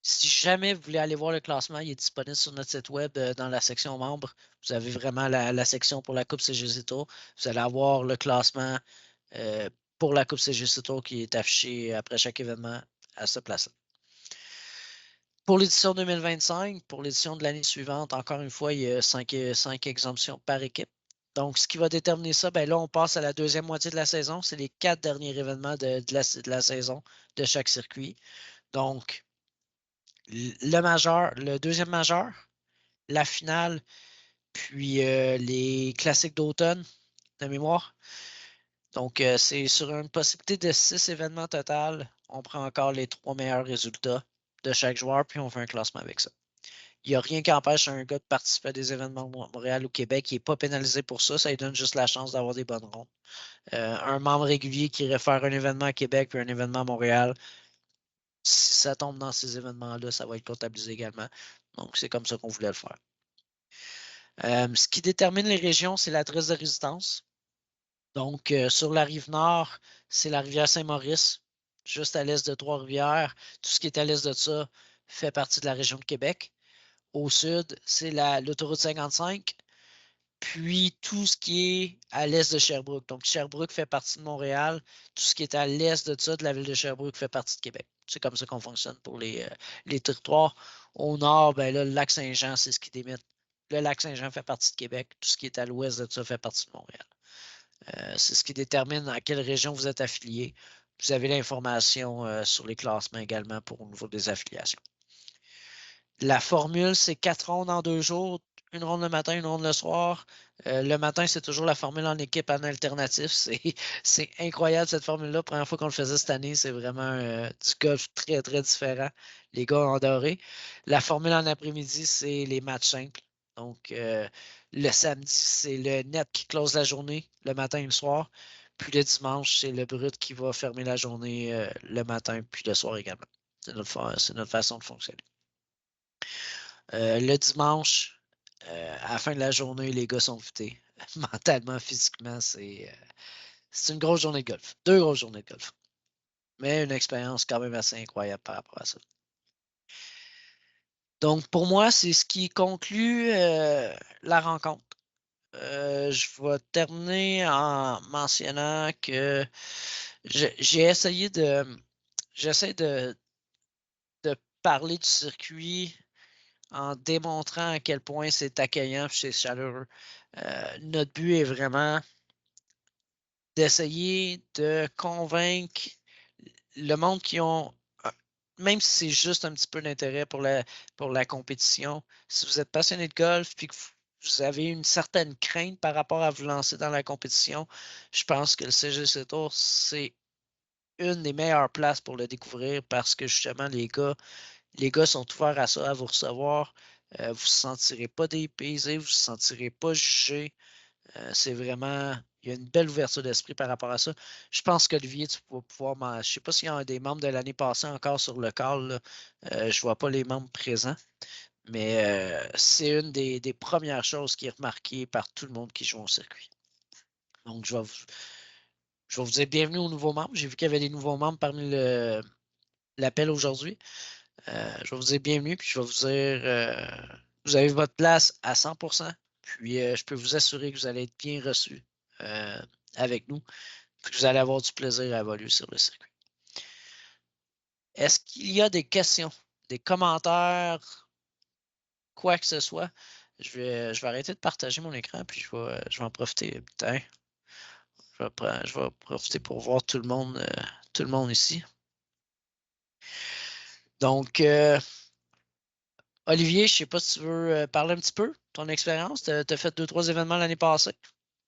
Si jamais vous voulez aller voir le classement, il est disponible sur notre site web dans la section membres. Vous avez vraiment la section pour la Coupe CGC Tour. Vous allez avoir le classement pour la Coupe CGC Tour qui est affiché après chaque événement à ce place-là. Pour l'édition 2025, pour l'édition de l'année suivante, encore une fois, il y a 5 exemptions par équipe. Donc, ce qui va déterminer ça, ben là, on passe à la deuxième moitié de la saison. C'est les 4 derniers événements de la saison de chaque circuit. Donc, le majeur, le deuxième majeur, la finale, puis les classiques d'automne de mémoire. Donc, c'est sur une possibilité de 6 événements total. On prend encore les 3 meilleurs résultats de chaque joueur, puis on fait un classement avec ça. Il n'y a rien qui empêche un gars de participer à des événements de Montréal ou Québec. Il n'est pas pénalisé pour ça. Ça lui donne juste la chance d'avoir des bonnes rondes. Un membre régulier qui irait faire un événement à Québec puis un événement à Montréal, si ça tombe dans ces événements-là, ça va être comptabilisé également. Donc, c'est comme ça qu'on voulait le faire. Ce qui détermine les régions, c'est l'adresse de résidence. Donc, sur la rive nord, c'est la rivière Saint-Maurice, juste à l'est de Trois-Rivières. Tout ce qui est à l'est de ça fait partie de la région de Québec. Au sud, c'est l'autoroute 55. Puis tout ce qui est à l'est de Sherbrooke. Donc, Sherbrooke fait partie de Montréal. Tout ce qui est à l'est de ça, de la ville de Sherbrooke, fait partie de Québec. C'est comme ça qu'on fonctionne pour les territoires. Au nord, ben là, le lac Saint-Jean, c'est ce qui démite. Le lac Saint-Jean fait partie de Québec. Tout ce qui est à l'ouest de ça fait partie de Montréal. C'est ce qui détermine à quelle région vous êtes affilié. Vous avez l'information sur les classements également pour au niveau des affiliations. La formule, c'est 4 rondes en 2 jours. Une ronde le matin, une ronde le soir. Le matin, c'est toujours la formule en équipe en alternatif. C'est incroyable cette formule-là. Première fois qu'on le faisait cette année, c'est vraiment du golf très, très différent. Les gars ont adoré. La formule en après-midi, c'est les matchs simples. Donc, le samedi, c'est le net qui close la journée, le matin et le soir. Puis le dimanche, c'est le brut qui va fermer la journée le matin puis le soir également. C'est notre façon de fonctionner. Le dimanche, à la fin de la journée, les gars sont invités. mentalement, physiquement, c'est une grosse journée de golf. 2 grosses journées de golf. Mais une expérience quand même assez incroyable par rapport à ça. Donc, pour moi, c'est ce qui conclut la rencontre. Je vais terminer en mentionnant que j'essaie de parler du circuit en démontrant à quel point c'est accueillant et c'est chaleureux. Notre but est vraiment d'essayer de convaincre le monde qui ont, même si c'est juste un petit peu d'intérêt pour la compétition, si vous êtes passionné de golf et que vous avez une certaine crainte par rapport à vous lancer dans la compétition, je pense que le CGC Tour, c'est une des meilleures places pour le découvrir parce que justement, les gars sont ouverts à ça, à vous recevoir. Vous ne vous sentirez pas dépaysé, vous ne vous sentirez pas jugé. C'est vraiment, il y a une belle ouverture d'esprit par rapport à ça. Je pense qu'Olivier, tu vas pouvoir, je ne sais pas s'il y a un des membres de l'année passée encore sur le call. Je ne vois pas les membres présents, mais c'est une des premières choses qui est remarquée par tout le monde qui joue au circuit. Donc, je vais vous dire bienvenue aux nouveaux membres. J'ai vu qu'il y avait des nouveaux membres parmi l'appel aujourd'hui. Je vais vous dire bienvenue, puis je vais vous dire, vous avez votre place à 100%, puis je peux vous assurer que vous allez être bien reçus avec nous, puis que vous allez avoir du plaisir à évoluer sur le circuit. Est-ce qu'il y a des questions, des commentaires, quoi que ce soit? Je vais arrêter de partager mon écran, puis je vais en profiter. Putain, je vais profiter pour voir tout le monde ici. Donc, Olivier, je ne sais pas si tu veux parler un petit peu de ton expérience. Tu as fait 2-3 événements l'année passée.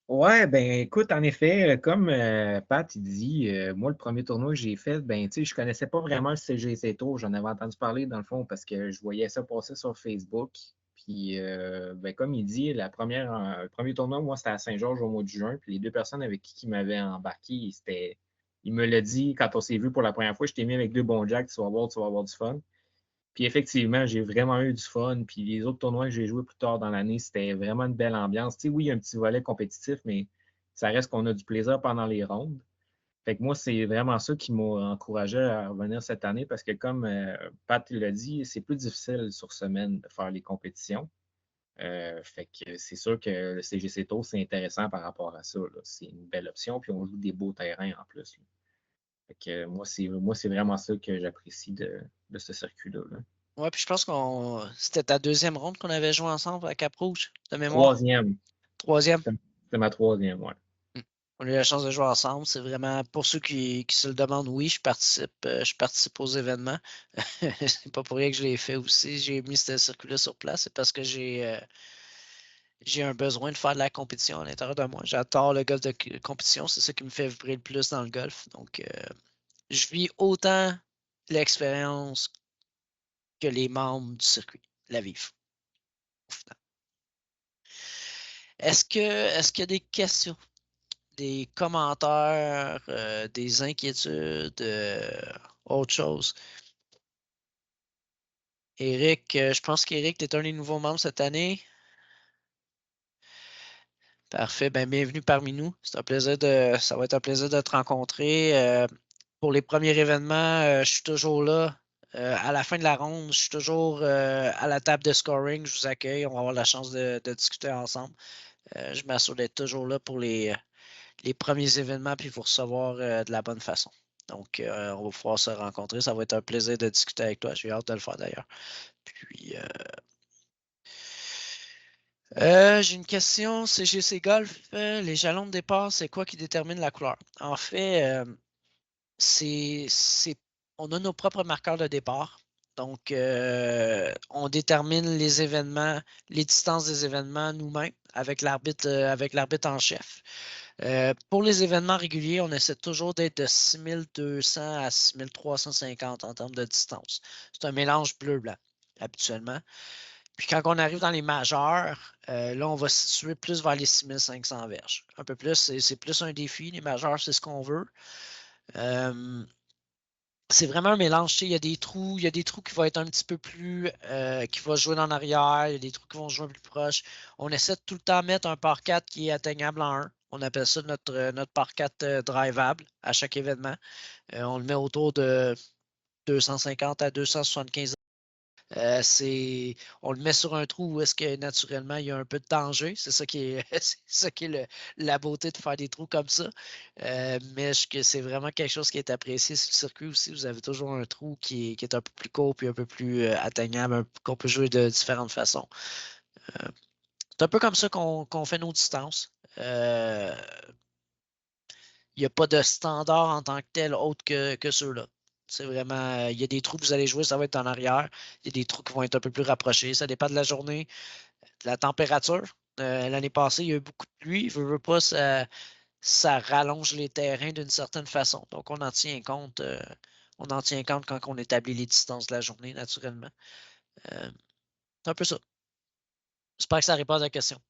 Ouais, ben écoute, en effet, comme Pat il dit, moi le premier tournoi que j'ai fait, ben tu sais, je connaissais pas vraiment le CGC Tour, j'en avais entendu parler dans le fond parce que je voyais ça passer sur Facebook. Puis ben comme il dit, le premier tournoi, moi c'était à Saint-Georges au mois de juin, puis les deux personnes avec qui m'avaient embarqué, il me l'a dit quand on s'est vu pour la première fois, je t'ai mis avec deux bons jacks, tu vas avoir du fun. Puis effectivement, j'ai vraiment eu du fun. Puis les autres tournois que j'ai joués plus tard dans l'année, c'était vraiment une belle ambiance. Tu sais, oui, il y a un petit volet compétitif, mais ça reste qu'on a du plaisir pendant les rondes. Fait que moi, c'est vraiment ça qui m'a encouragé à revenir cette année parce que comme Pat l'a dit, c'est plus difficile sur semaine de faire les compétitions. Fait que c'est sûr que le CGC Tour, c'est intéressant par rapport à ça. C'est une belle option, puis on joue des beaux terrains en plus. Là. Fait que moi, c'est vraiment ça que j'apprécie de ce circuit-là. Là. Ouais, puis je pense que c'était ta deuxième ronde qu'on avait joué ensemble à Cap-Rouge, de mémoire. Troisième. Troisième. C'est ma troisième, ouais. On a eu la chance de jouer ensemble. C'est vraiment, pour ceux qui se le demandent, oui, je participe aux événements. C'est pas pour rien que je l'ai fait aussi. J'ai mis ce circuit-là sur place. C'est parce que j'ai un besoin de faire de la compétition à l'intérieur de moi. J'adore le golf de compétition. C'est ça qui me fait vibrer le plus dans le golf. Donc, je vis autant l'expérience que les membres du circuit la vivent. Est-ce qu'il y a des questions, des commentaires, des inquiétudes, autre chose? Eric, je pense qu'Eric, tu es un des nouveaux membres cette année. Parfait, ben bienvenue parmi nous. Ça va être un plaisir de te rencontrer. Pour les premiers événements, je suis toujours là. À la fin de la ronde, je suis toujours à la table de scoring. Je vous accueille. On va avoir la chance de discuter ensemble. Je m'assure d'être toujours là pour les premiers événements puis vous recevoir de la bonne façon. Donc, on va pouvoir se rencontrer. Ça va être un plaisir de discuter avec toi. J'ai hâte de le faire d'ailleurs. Puis, j'ai une question. CGC Golf, les jalons de départ, c'est quoi qui détermine la couleur? En fait, on a nos propres marqueurs de départ. Donc, on détermine les événements, les distances des événements nous-mêmes avec l'arbitre en chef. Pour les événements réguliers, on essaie toujours d'être de 6200 à 6350 en termes de distance. C'est un mélange bleu-blanc, habituellement. Puis quand on arrive dans les majeurs, là, on va se situer plus vers les 6500 verges. Un peu plus, c'est plus un défi. Les majeurs, c'est ce qu'on veut. c'est vraiment un mélange. Il y a des trous qui vont être un petit peu plus, qui vont jouer en arrière, il y a des trous qui vont jouer plus proche. On essaie de tout le temps mettre un par 4 qui est atteignable en 1. On appelle ça notre par 4 drivable à chaque événement. On le met autour de 250 à 275. On le met sur un trou où est-ce que naturellement il y a un peu de danger. C'est ça qui est, c'est ça qui est la beauté de faire des trous comme ça. Mais c'est vraiment quelque chose qui est apprécié sur le circuit aussi. Vous avez toujours un trou qui est un peu plus court puis un peu plus atteignable, qu'on peut jouer de différentes façons. C'est un peu comme ça qu'on fait nos distances. Il n'y a pas de standard en tant que tel autre que ceux-là. C'est vraiment, il y a des trous que vous allez jouer, ça va être en arrière. Il y a des trous qui vont être un peu plus rapprochés. Ça dépend de la journée, de la température. L'année passée, il y a eu beaucoup de pluie. Veut pas, ça rallonge les terrains d'une certaine façon. Donc, on en tient compte. On en tient compte quand on établit les distances de la journée, naturellement. C'est un peu ça. J'espère que ça répond à la question.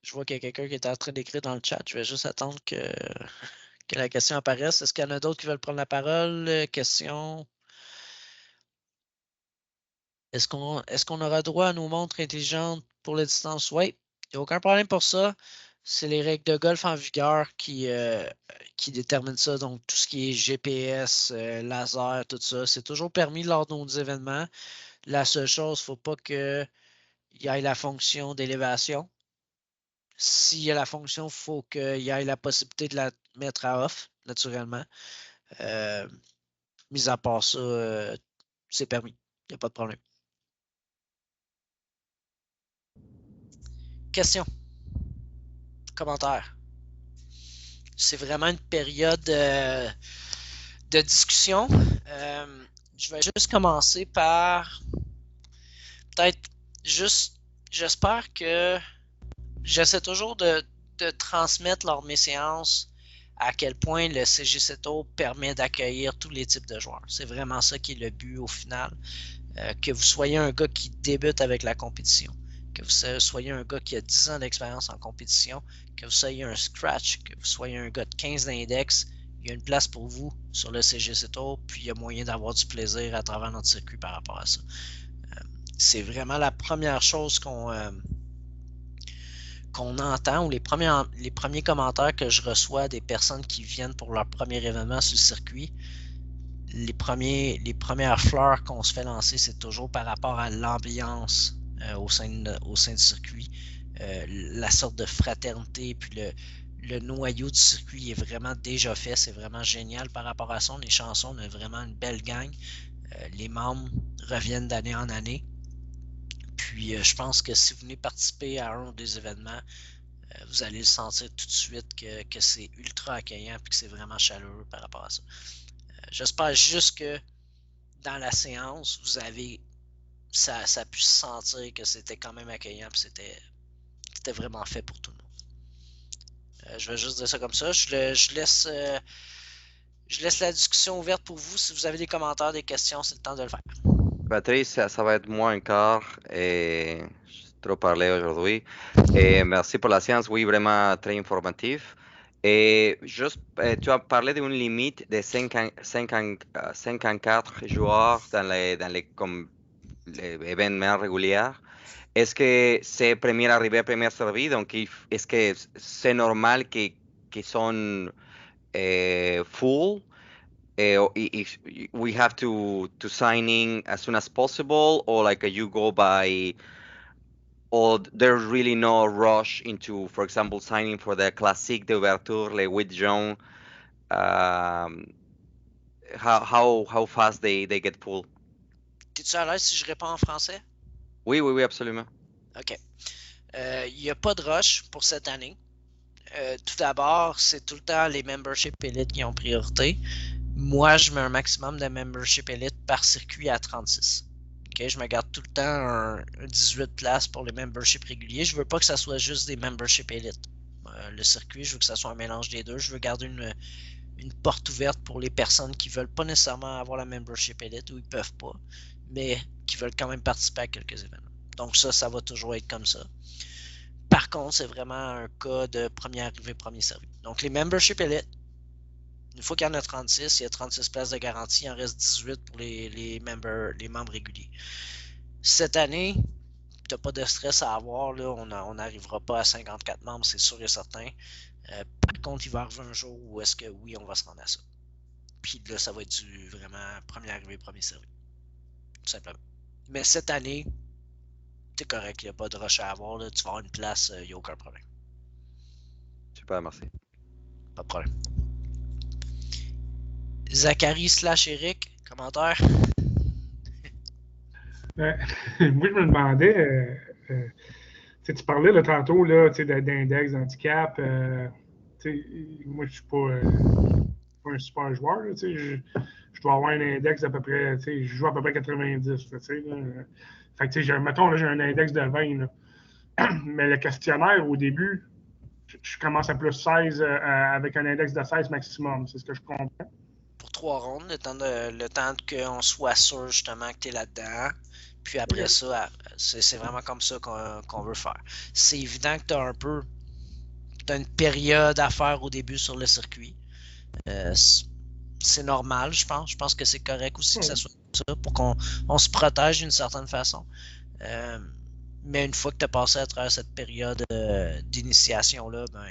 Je vois qu'il y a quelqu'un qui est en train d'écrire dans le chat. Je vais juste attendre que la question apparaisse. Est-ce qu'il y en a d'autres qui veulent prendre la parole? Question. Est-ce qu'on aura droit à nos montres intelligentes pour les distances? Oui, il n'y a aucun problème pour ça. C'est les règles de golf en vigueur qui déterminent ça. Donc, tout ce qui est GPS, laser, tout ça, c'est toujours permis lors de nos événements. La seule chose, il ne faut pas qu'il y ait la fonction d'élévation. S'il y a la fonction, il faut qu'il y ait la possibilité de la mettre à off, naturellement. Mis à part ça, c'est permis. Il n'y a pas de problème. Question. Commentaire. C'est vraiment une période de discussion. Je vais juste commencer par peut-être juste, j'espère que j'essaie toujours de transmettre lors de mes séances à quel point le CGCTO permet d'accueillir tous les types de joueurs. C'est vraiment ça qui est le but au final. Que vous soyez un gars qui débute avec la compétition, que vous soyez un gars qui a 10 ans d'expérience en compétition, que vous soyez un scratch, que vous soyez un gars de 15 d'index, il y a une place pour vous sur le CGCTO, puis il y a moyen d'avoir du plaisir à travers notre circuit par rapport à ça. C'est vraiment la première chose qu'on entend, ou les premiers commentaires que je reçois des personnes qui viennent pour leur premier événement sur le circuit. Les premières fleurs qu'on se fait lancer, c'est toujours par rapport à l'ambiance au sein du circuit. La sorte de fraternité, puis le noyau du circuit est vraiment déjà fait. C'est vraiment génial par rapport à ça. Les chansons, on a vraiment une belle gang. Les membres reviennent d'année en année. Puis je pense que si vous venez participer à un des événements, vous allez le sentir tout de suite que c'est ultra accueillant et que c'est vraiment chaleureux par rapport à ça. J'espère juste que dans la séance, ça a pu se sentir que c'était quand même accueillant et c'était vraiment fait pour tout le monde. Je vais juste dire ça comme ça. Je laisse la discussion ouverte pour vous. Si vous avez des commentaires, des questions, c'est le temps de le faire. Patrice, ça va être moi encore et trop parlé aujourd'hui. Merci pour la séance, oui, vraiment très informatif. Et juste, tu as parlé d'une limite de 54 joueurs dans les événements réguliers. Est-ce que c'est premier arrivé, premier servi? Donc, est-ce que c'est normal que sont full? If we have to sign in as soon as possible, or like you go by, or there's really no rush into, for example, signing for the Classique d'Ouverture, le 8 juin. How fast they get full? T'es-tu à l'aise si je réponds en français? Oui, absolument. OK. Il n'y a pas de rush pour cette année. Tout d'abord, c'est tout le temps les membership Elite qui ont priorité. Moi, je mets un maximum de membership Elite par circuit à 36. Okay, je me garde tout le temps un 18 places pour les memberships réguliers. Je veux pas que ça soit juste des membership Elite. Le circuit, je veux que ça soit un mélange des deux. Je veux garder une porte ouverte pour les personnes qui veulent pas nécessairement avoir la membership Elite ou ils peuvent pas, mais qui veulent quand même participer à quelques événements. Donc ça va toujours être comme ça. Par contre, c'est vraiment un cas de premier arrivé, premier servi. Donc les membership Elite, Une fois qu'il y en a 36, il y a 36 places de garantie, il en reste 18 pour les membres réguliers. Cette année, tu n'as pas de stress à avoir, là, on n'arrivera pas à 54 membres, c'est sûr et certain. Par contre, il va arriver un jour où est-ce que oui, on va se rendre à ça. Puis là, ça va être du vraiment premier arrivé, premier servi. Tout simplement. Mais cette année, t'es correct, il n'y a pas de rush à avoir, là, tu vas avoir une place, il n'y a aucun problème. Super, merci. Pas de problème. Zachary / Eric, commentaire? Moi, je me demandais, tu parlais là, tantôt là, d'index, d'handicap. Moi, je suis pas un super joueur. Là, je dois avoir un index d'à peu près, je joue à peu près 90. Là, fait que, mettons, là, j'ai un index de 20. Là. Mais le questionnaire, au début, je commence à plus 16 avec un index de 16 maximum. C'est ce que je comprends. Pour 3 rondes, le temps qu'on soit sûr justement que tu es là-dedans. Puis après ça, c'est vraiment comme ça qu'on veut faire. C'est évident que tu as une période à faire au début sur le circuit. C'est normal, je pense. Je pense que c'est correct aussi que ça soit comme ça pour qu'on se protège d'une certaine façon. Mais une fois que tu as passé à travers cette période d'initiation-là, ben,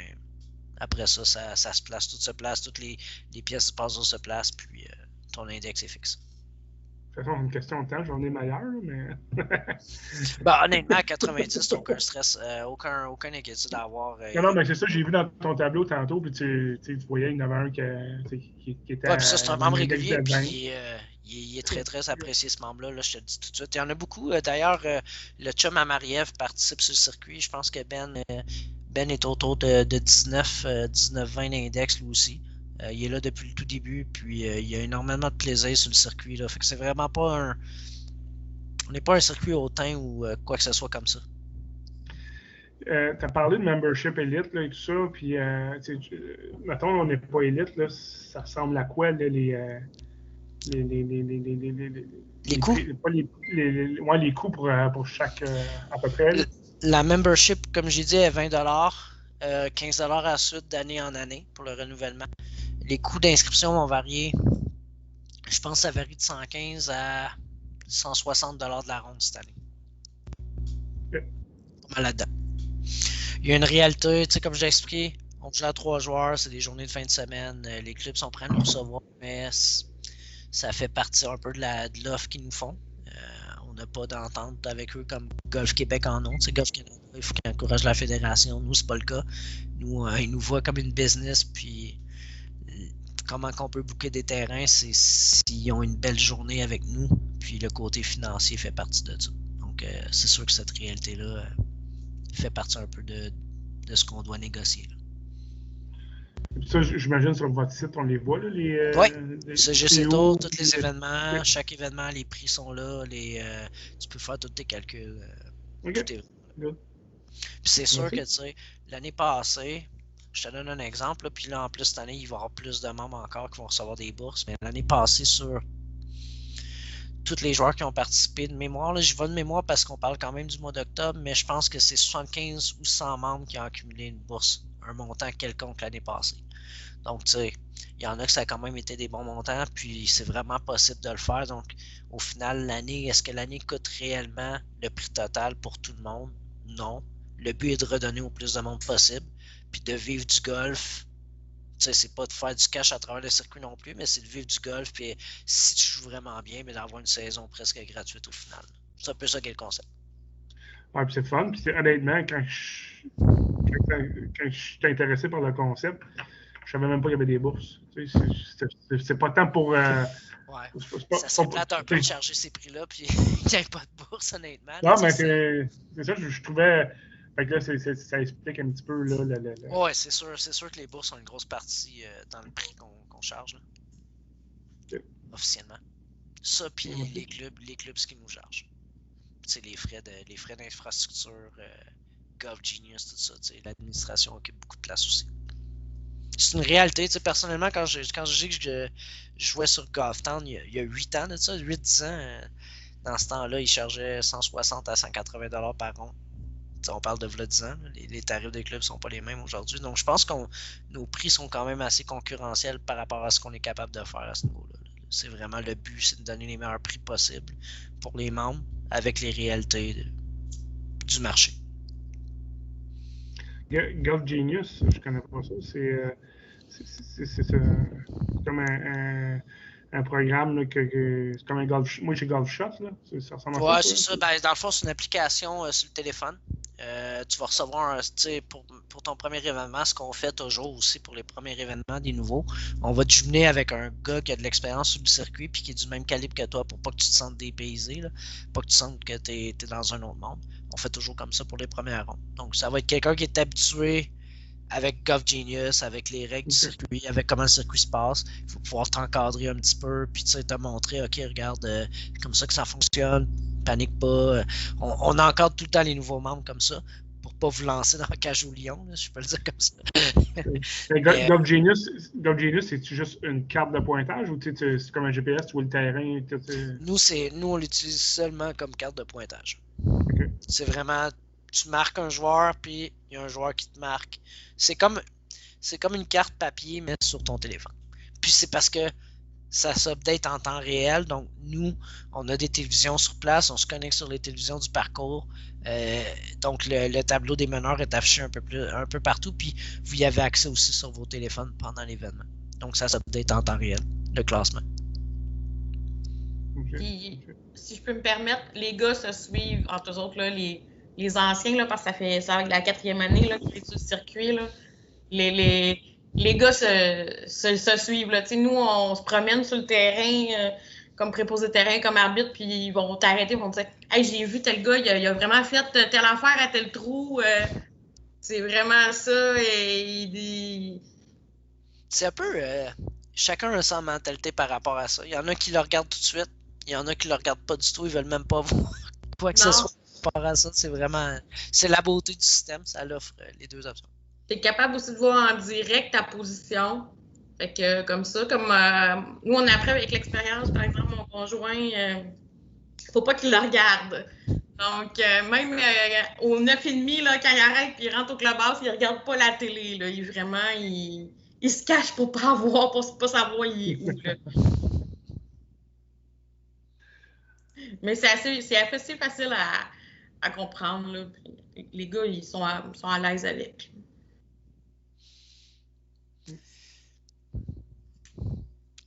après ça, ça se place, tout se place, toutes les pièces du puzzle se placent, puis ton index est fixe. De toute façon, une question de temps, j'en ai meilleur, mais. Honnêtement, à 90, t'as aucun stress, aucun inquiétude à avoir. Non, mais c'est ça, j'ai vu dans ton tableau tantôt, puis tu voyais, il y en avait un qui était. Ouais, puis ça, c'est un membre régulier, puis il est très, très apprécié, ce membre-là, là, je te le dis tout de suite. Il y en a beaucoup. D'ailleurs, le chum à Marie-Ève participe sur le circuit. Je pense que Ben est autour de 19-20 d'index, lui aussi. Il est là depuis le tout début, puis il y a énormément de plaisir sur le circuit. Là. Fait que c'est vraiment pas on n'est pas un circuit hautain ou quoi que ce soit comme ça. Tu as parlé de membership élite là, et tout ça, puis mettons, on n'est pas élite, là, ça ressemble à quoi là, les coûts? Les coûts pour chaque, à peu près. La membership, comme j'ai dit, est 20$, 15$ à la suite d'année en année pour le renouvellement. Les coûts d'inscription vont varier. Je pense que ça varie de 115 à 160$ de la ronde cette année. Pas mal là-dedans. Il y a une réalité, tu sais, comme je l'ai expliqué, on joue à 3 joueurs, c'est des journées de fin de semaine, les clubs sont prêts à nous recevoir, mais ça fait partie un peu de l'offre qu'ils nous font. On n'a pas d'entente avec eux comme Golf Québec en ont. Golf Canada, il faut qu'ils encouragent la fédération. Nous, c'est pas le cas. Nous, ils nous voient comme une business, puis comment qu'on peut booker des terrains, c'est s'ils ont une belle journée avec nous, puis le côté financier fait partie de ça. Donc, c'est sûr que cette réalité-là fait partie un peu de ce qu'on doit négocier. Ça, j'imagine sur votre site, on les voit, là, oui, c'est juste tous les événements, chaque événement, les prix sont là, tu peux faire tous tes calculs. Tout est là. Puis c'est sûr que, tu sais, l'année passée, je te donne un exemple, là, puis là, en plus, cette année, il va y avoir plus de membres encore qui vont recevoir des bourses, mais l'année passée, sur tous les joueurs qui ont participé de mémoire, là, je vais de mémoire parce qu'on parle quand même du mois d'octobre, mais je pense que c'est 75 ou 100 membres qui ont accumulé une bourse, un montant quelconque l'année passée. Donc, tu sais, il y en a que ça a quand même été des bons montants, puis c'est vraiment possible de le faire. Donc, au final, est-ce que l'année coûte réellement le prix total pour tout le monde? Non. Le but est de redonner au plus de monde possible, puis de vivre du golf. Tu sais, c'est pas de faire du cash à travers le circuit non plus, mais c'est de vivre du golf, puis si tu joues vraiment bien, mais d'avoir une saison presque gratuite au final. C'est un peu ça qui est le concept. Ouais, puis c'est fun. Puis honnêtement, quand je suis intéressé par le concept, je savais même pas qu'il y avait des bourses. C'est pas tant pour. Ouais. Ça serait plate un peu de charger ces prix-là, puis il n'y a pas de bourse, honnêtement. Non, mais c'est ça, je trouvais. Fait que là, ça explique un petit peu. Oui, c'est sûr que les bourses ont une grosse partie dans le prix qu'on charge, là. Officiellement. Ça, puis les clubs, ce qu'ils nous chargent. C'est les frais d'infrastructure, Golf Genius, tout ça. L'administration occupe beaucoup de place aussi. C'est une réalité. Personnellement, quand je dis que je jouais sur GolfTown il y a 8 ans de ça, 8-10 ans, dans ce temps-là, ils chargeaient 160 à 180$ par ronde. On parle de v'là 10 ans, les tarifs des clubs ne sont pas les mêmes aujourd'hui. Donc, je pense que nos prix sont quand même assez concurrentiels par rapport à ce qu'on est capable de faire à ce niveau-là. C'est vraiment le but, c'est de donner les meilleurs prix possibles pour les membres avec les réalités du marché. Golf Genius, je connais pas ça. C'est comme un programme là, c'est comme un golf. Moi, j'ai Golf Shot. Là. Ça ressemble à ça. C'est ça. Ben, dans le fond, c'est une application sur le téléphone. Tu vas recevoir pour ton premier événement, ce qu'on fait toujours aussi pour les premiers événements des nouveaux. On va te jumeler avec un gars qui a de l'expérience sur le circuit puis qui est du même calibre que toi pour pas que tu te sentes dépaysé, là. Pas que tu sentes que tu es dans un autre monde. On fait toujours comme ça pour les premières rondes. Donc, ça va être quelqu'un qui est habitué avec Golf Genius, avec les règles du circuit, avec comment le circuit se passe. Il faut pouvoir t'encadrer un petit peu, puis te montrer, OK, regarde, comme ça que ça fonctionne, panique pas. On encadre tout le temps les nouveaux membres comme ça, pour pas vous lancer dans la cage au lion, là, je peux le dire comme ça. Golf Genius, c'est-tu juste une carte de pointage ou c'est comme un GPS, tu vois le terrain? Nous, on l'utilise seulement comme carte de pointage. Okay. C'est vraiment... Tu marques un joueur, puis il y a un joueur qui te marque. C'est comme une carte papier, mais sur ton téléphone. Puis c'est parce que ça s'update en temps réel. Donc, nous, on a des télévisions sur place. On se connecte sur les télévisions du parcours. Donc, le tableau des meneurs est affiché un peu partout. Puis, vous y avez accès aussi sur vos téléphones pendant l'événement. Donc, ça s'update en temps réel, le classement. Puis, si je peux me permettre, les gars se suivent entre eux autres, là, les anciens, là, parce que ça avec la 4e année là, qui est sur le circuit, là, les gars se suivent. Là. Nous, on se promène sur le terrain comme préposé de terrain, comme arbitre, puis ils vont t'arrêter, ils vont te dire « Hey, j'ai vu tel gars, il a vraiment fait telle affaire à tel trou. C'est vraiment ça. » C'est un peu... chacun a sa mentalité par rapport à ça. Il y en a qui le regardent tout de suite, il y en a qui le regardent pas du tout, ils veulent même pas voir quoi que ce soit. À ça, c'est la beauté du système, ça l'offre les deux options. Tu es capable aussi de voir en direct ta position. Fait que comme ça, nous on apprend avec l'expérience, par exemple, mon conjoint, faut pas qu'il le regarde. Donc même au 9,5, là, quand il arrête et il rentre au clubhouse, il regarde pas la télé. Là. Il se cache pour pas voir, pour pas savoir il est où. Là. Mais c'est assez facile à comprendre. Là. Les gars, ils sont à l'aise avec.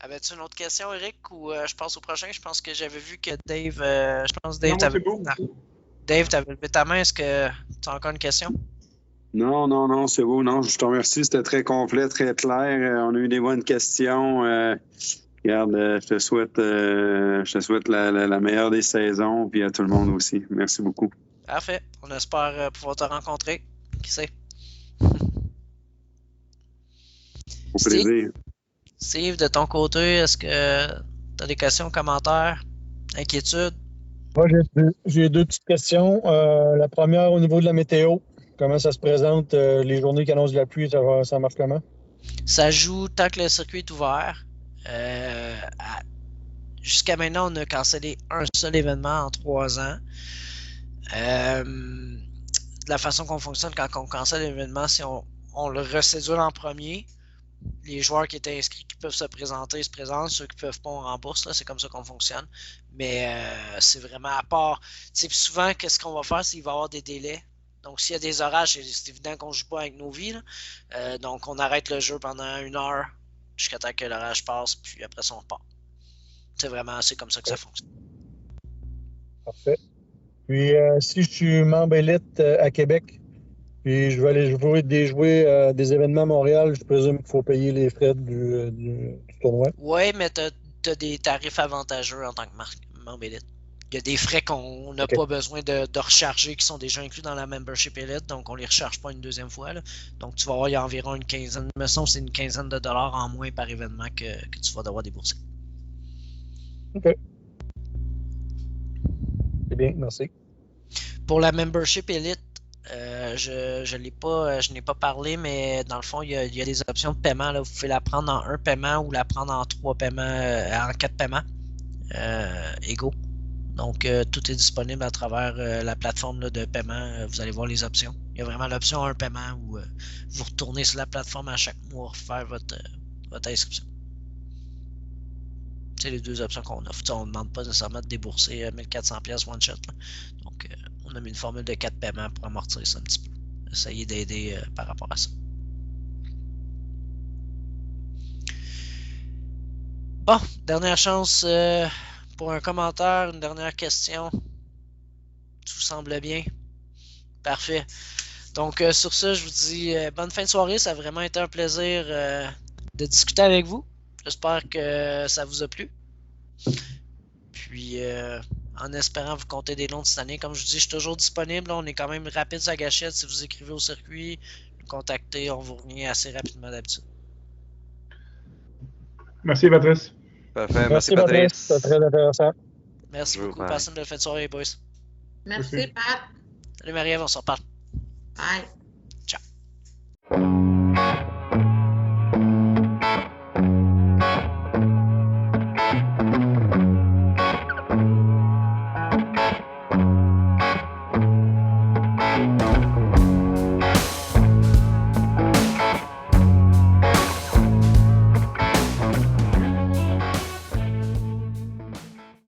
Avais-tu une autre question, Eric, ou je passe au prochain? Je pense que j'avais vu que Dave... Dave, t'avais levé ta main. Est-ce que tu as encore une question? Non, c'est beau. Non, je te remercie. C'était très complet, très clair. On a eu des bonnes questions. Regarde, je te souhaite la meilleure des saisons, puis à tout le monde aussi. Merci beaucoup. Parfait. On espère pouvoir te rencontrer. Qui sait? Au plaisir. Steve, de ton côté, est-ce que tu as des questions, commentaires, inquiétudes? Moi, j'ai deux petites questions. La première, au niveau de la météo, comment ça se présente, les journées qui annoncent de la pluie, ça marche comment? Ça joue tant que le circuit est ouvert. Jusqu'à maintenant, on a cancellé un seul événement en 3 ans. De la façon qu'on fonctionne quand on cancelle l'événement, si on le recédule en premier, les joueurs qui étaient inscrits qui peuvent se présenter se présentent, ceux qui ne peuvent pas, on rembourse. Là, c'est comme ça qu'on fonctionne. Mais c'est vraiment à part. Souvent, qu'est-ce qu'on va faire, c'est qu'il va y avoir des délais. Donc, s'il y a des orages, c'est évident qu'on ne joue pas avec nos vies. Là. Donc, on arrête le jeu pendant 1 heure jusqu'à temps que l'orage passe, puis après ça, on repart. C'est comme ça que ça fonctionne. Parfait. Puis, si je suis membre élite à Québec, puis je vais aller jouer des événements à Montréal, je présume qu'il faut payer les frais du tournoi. Oui, mais tu as des tarifs avantageux en tant que membre élite. Il y a des frais qu'on n'a pas besoin de recharger qui sont déjà inclus dans la membership élite, donc on ne les recharge pas une deuxième fois. Là. Donc tu vas avoir, il y a environ une quinzaine, me semble c'est une quinzaine de dollars en moins par événement que tu vas devoir débourser. OK. C'est bien, merci. Pour la membership élite, je n'ai pas parlé, mais dans le fond, il y a des options de paiement. Là. Vous pouvez la prendre en 1 paiement ou la prendre en 3 paiements, en 4 paiements égaux. Donc, tout est disponible à travers la plateforme là, de paiement. Vous allez voir les options. Il y a vraiment l'option un paiement où vous retournez sur la plateforme à chaque mois faire votre inscription. C'est les deux options qu'on offre. On ne demande pas nécessairement de débourser 1400$ one shot. Là. Donc, on a mis une formule de 4 paiements pour amortir ça un petit peu. Essayer d'aider par rapport à ça. Bon, dernière chance pour un commentaire, une dernière question. Tout semble bien. Parfait. Donc, sur ça, je vous dis bonne fin de soirée. Ça a vraiment été un plaisir de discuter avec vous. J'espère que ça vous a plu. Puis, en espérant vous compter des lots de cette année, comme je vous dis, je suis toujours disponible. On est quand même rapide sur la gâchette. Si vous écrivez au circuit, nous contactez, on vous revient assez rapidement d'habitude. Merci, Patrice. Parfait, Merci, Patrice. C'était très intéressant. Merci beaucoup. Bye. Passez une belle fin de soirée, boys. Merci, Pat. Salut Marie-Ève, on se reparle. Bye. Ciao.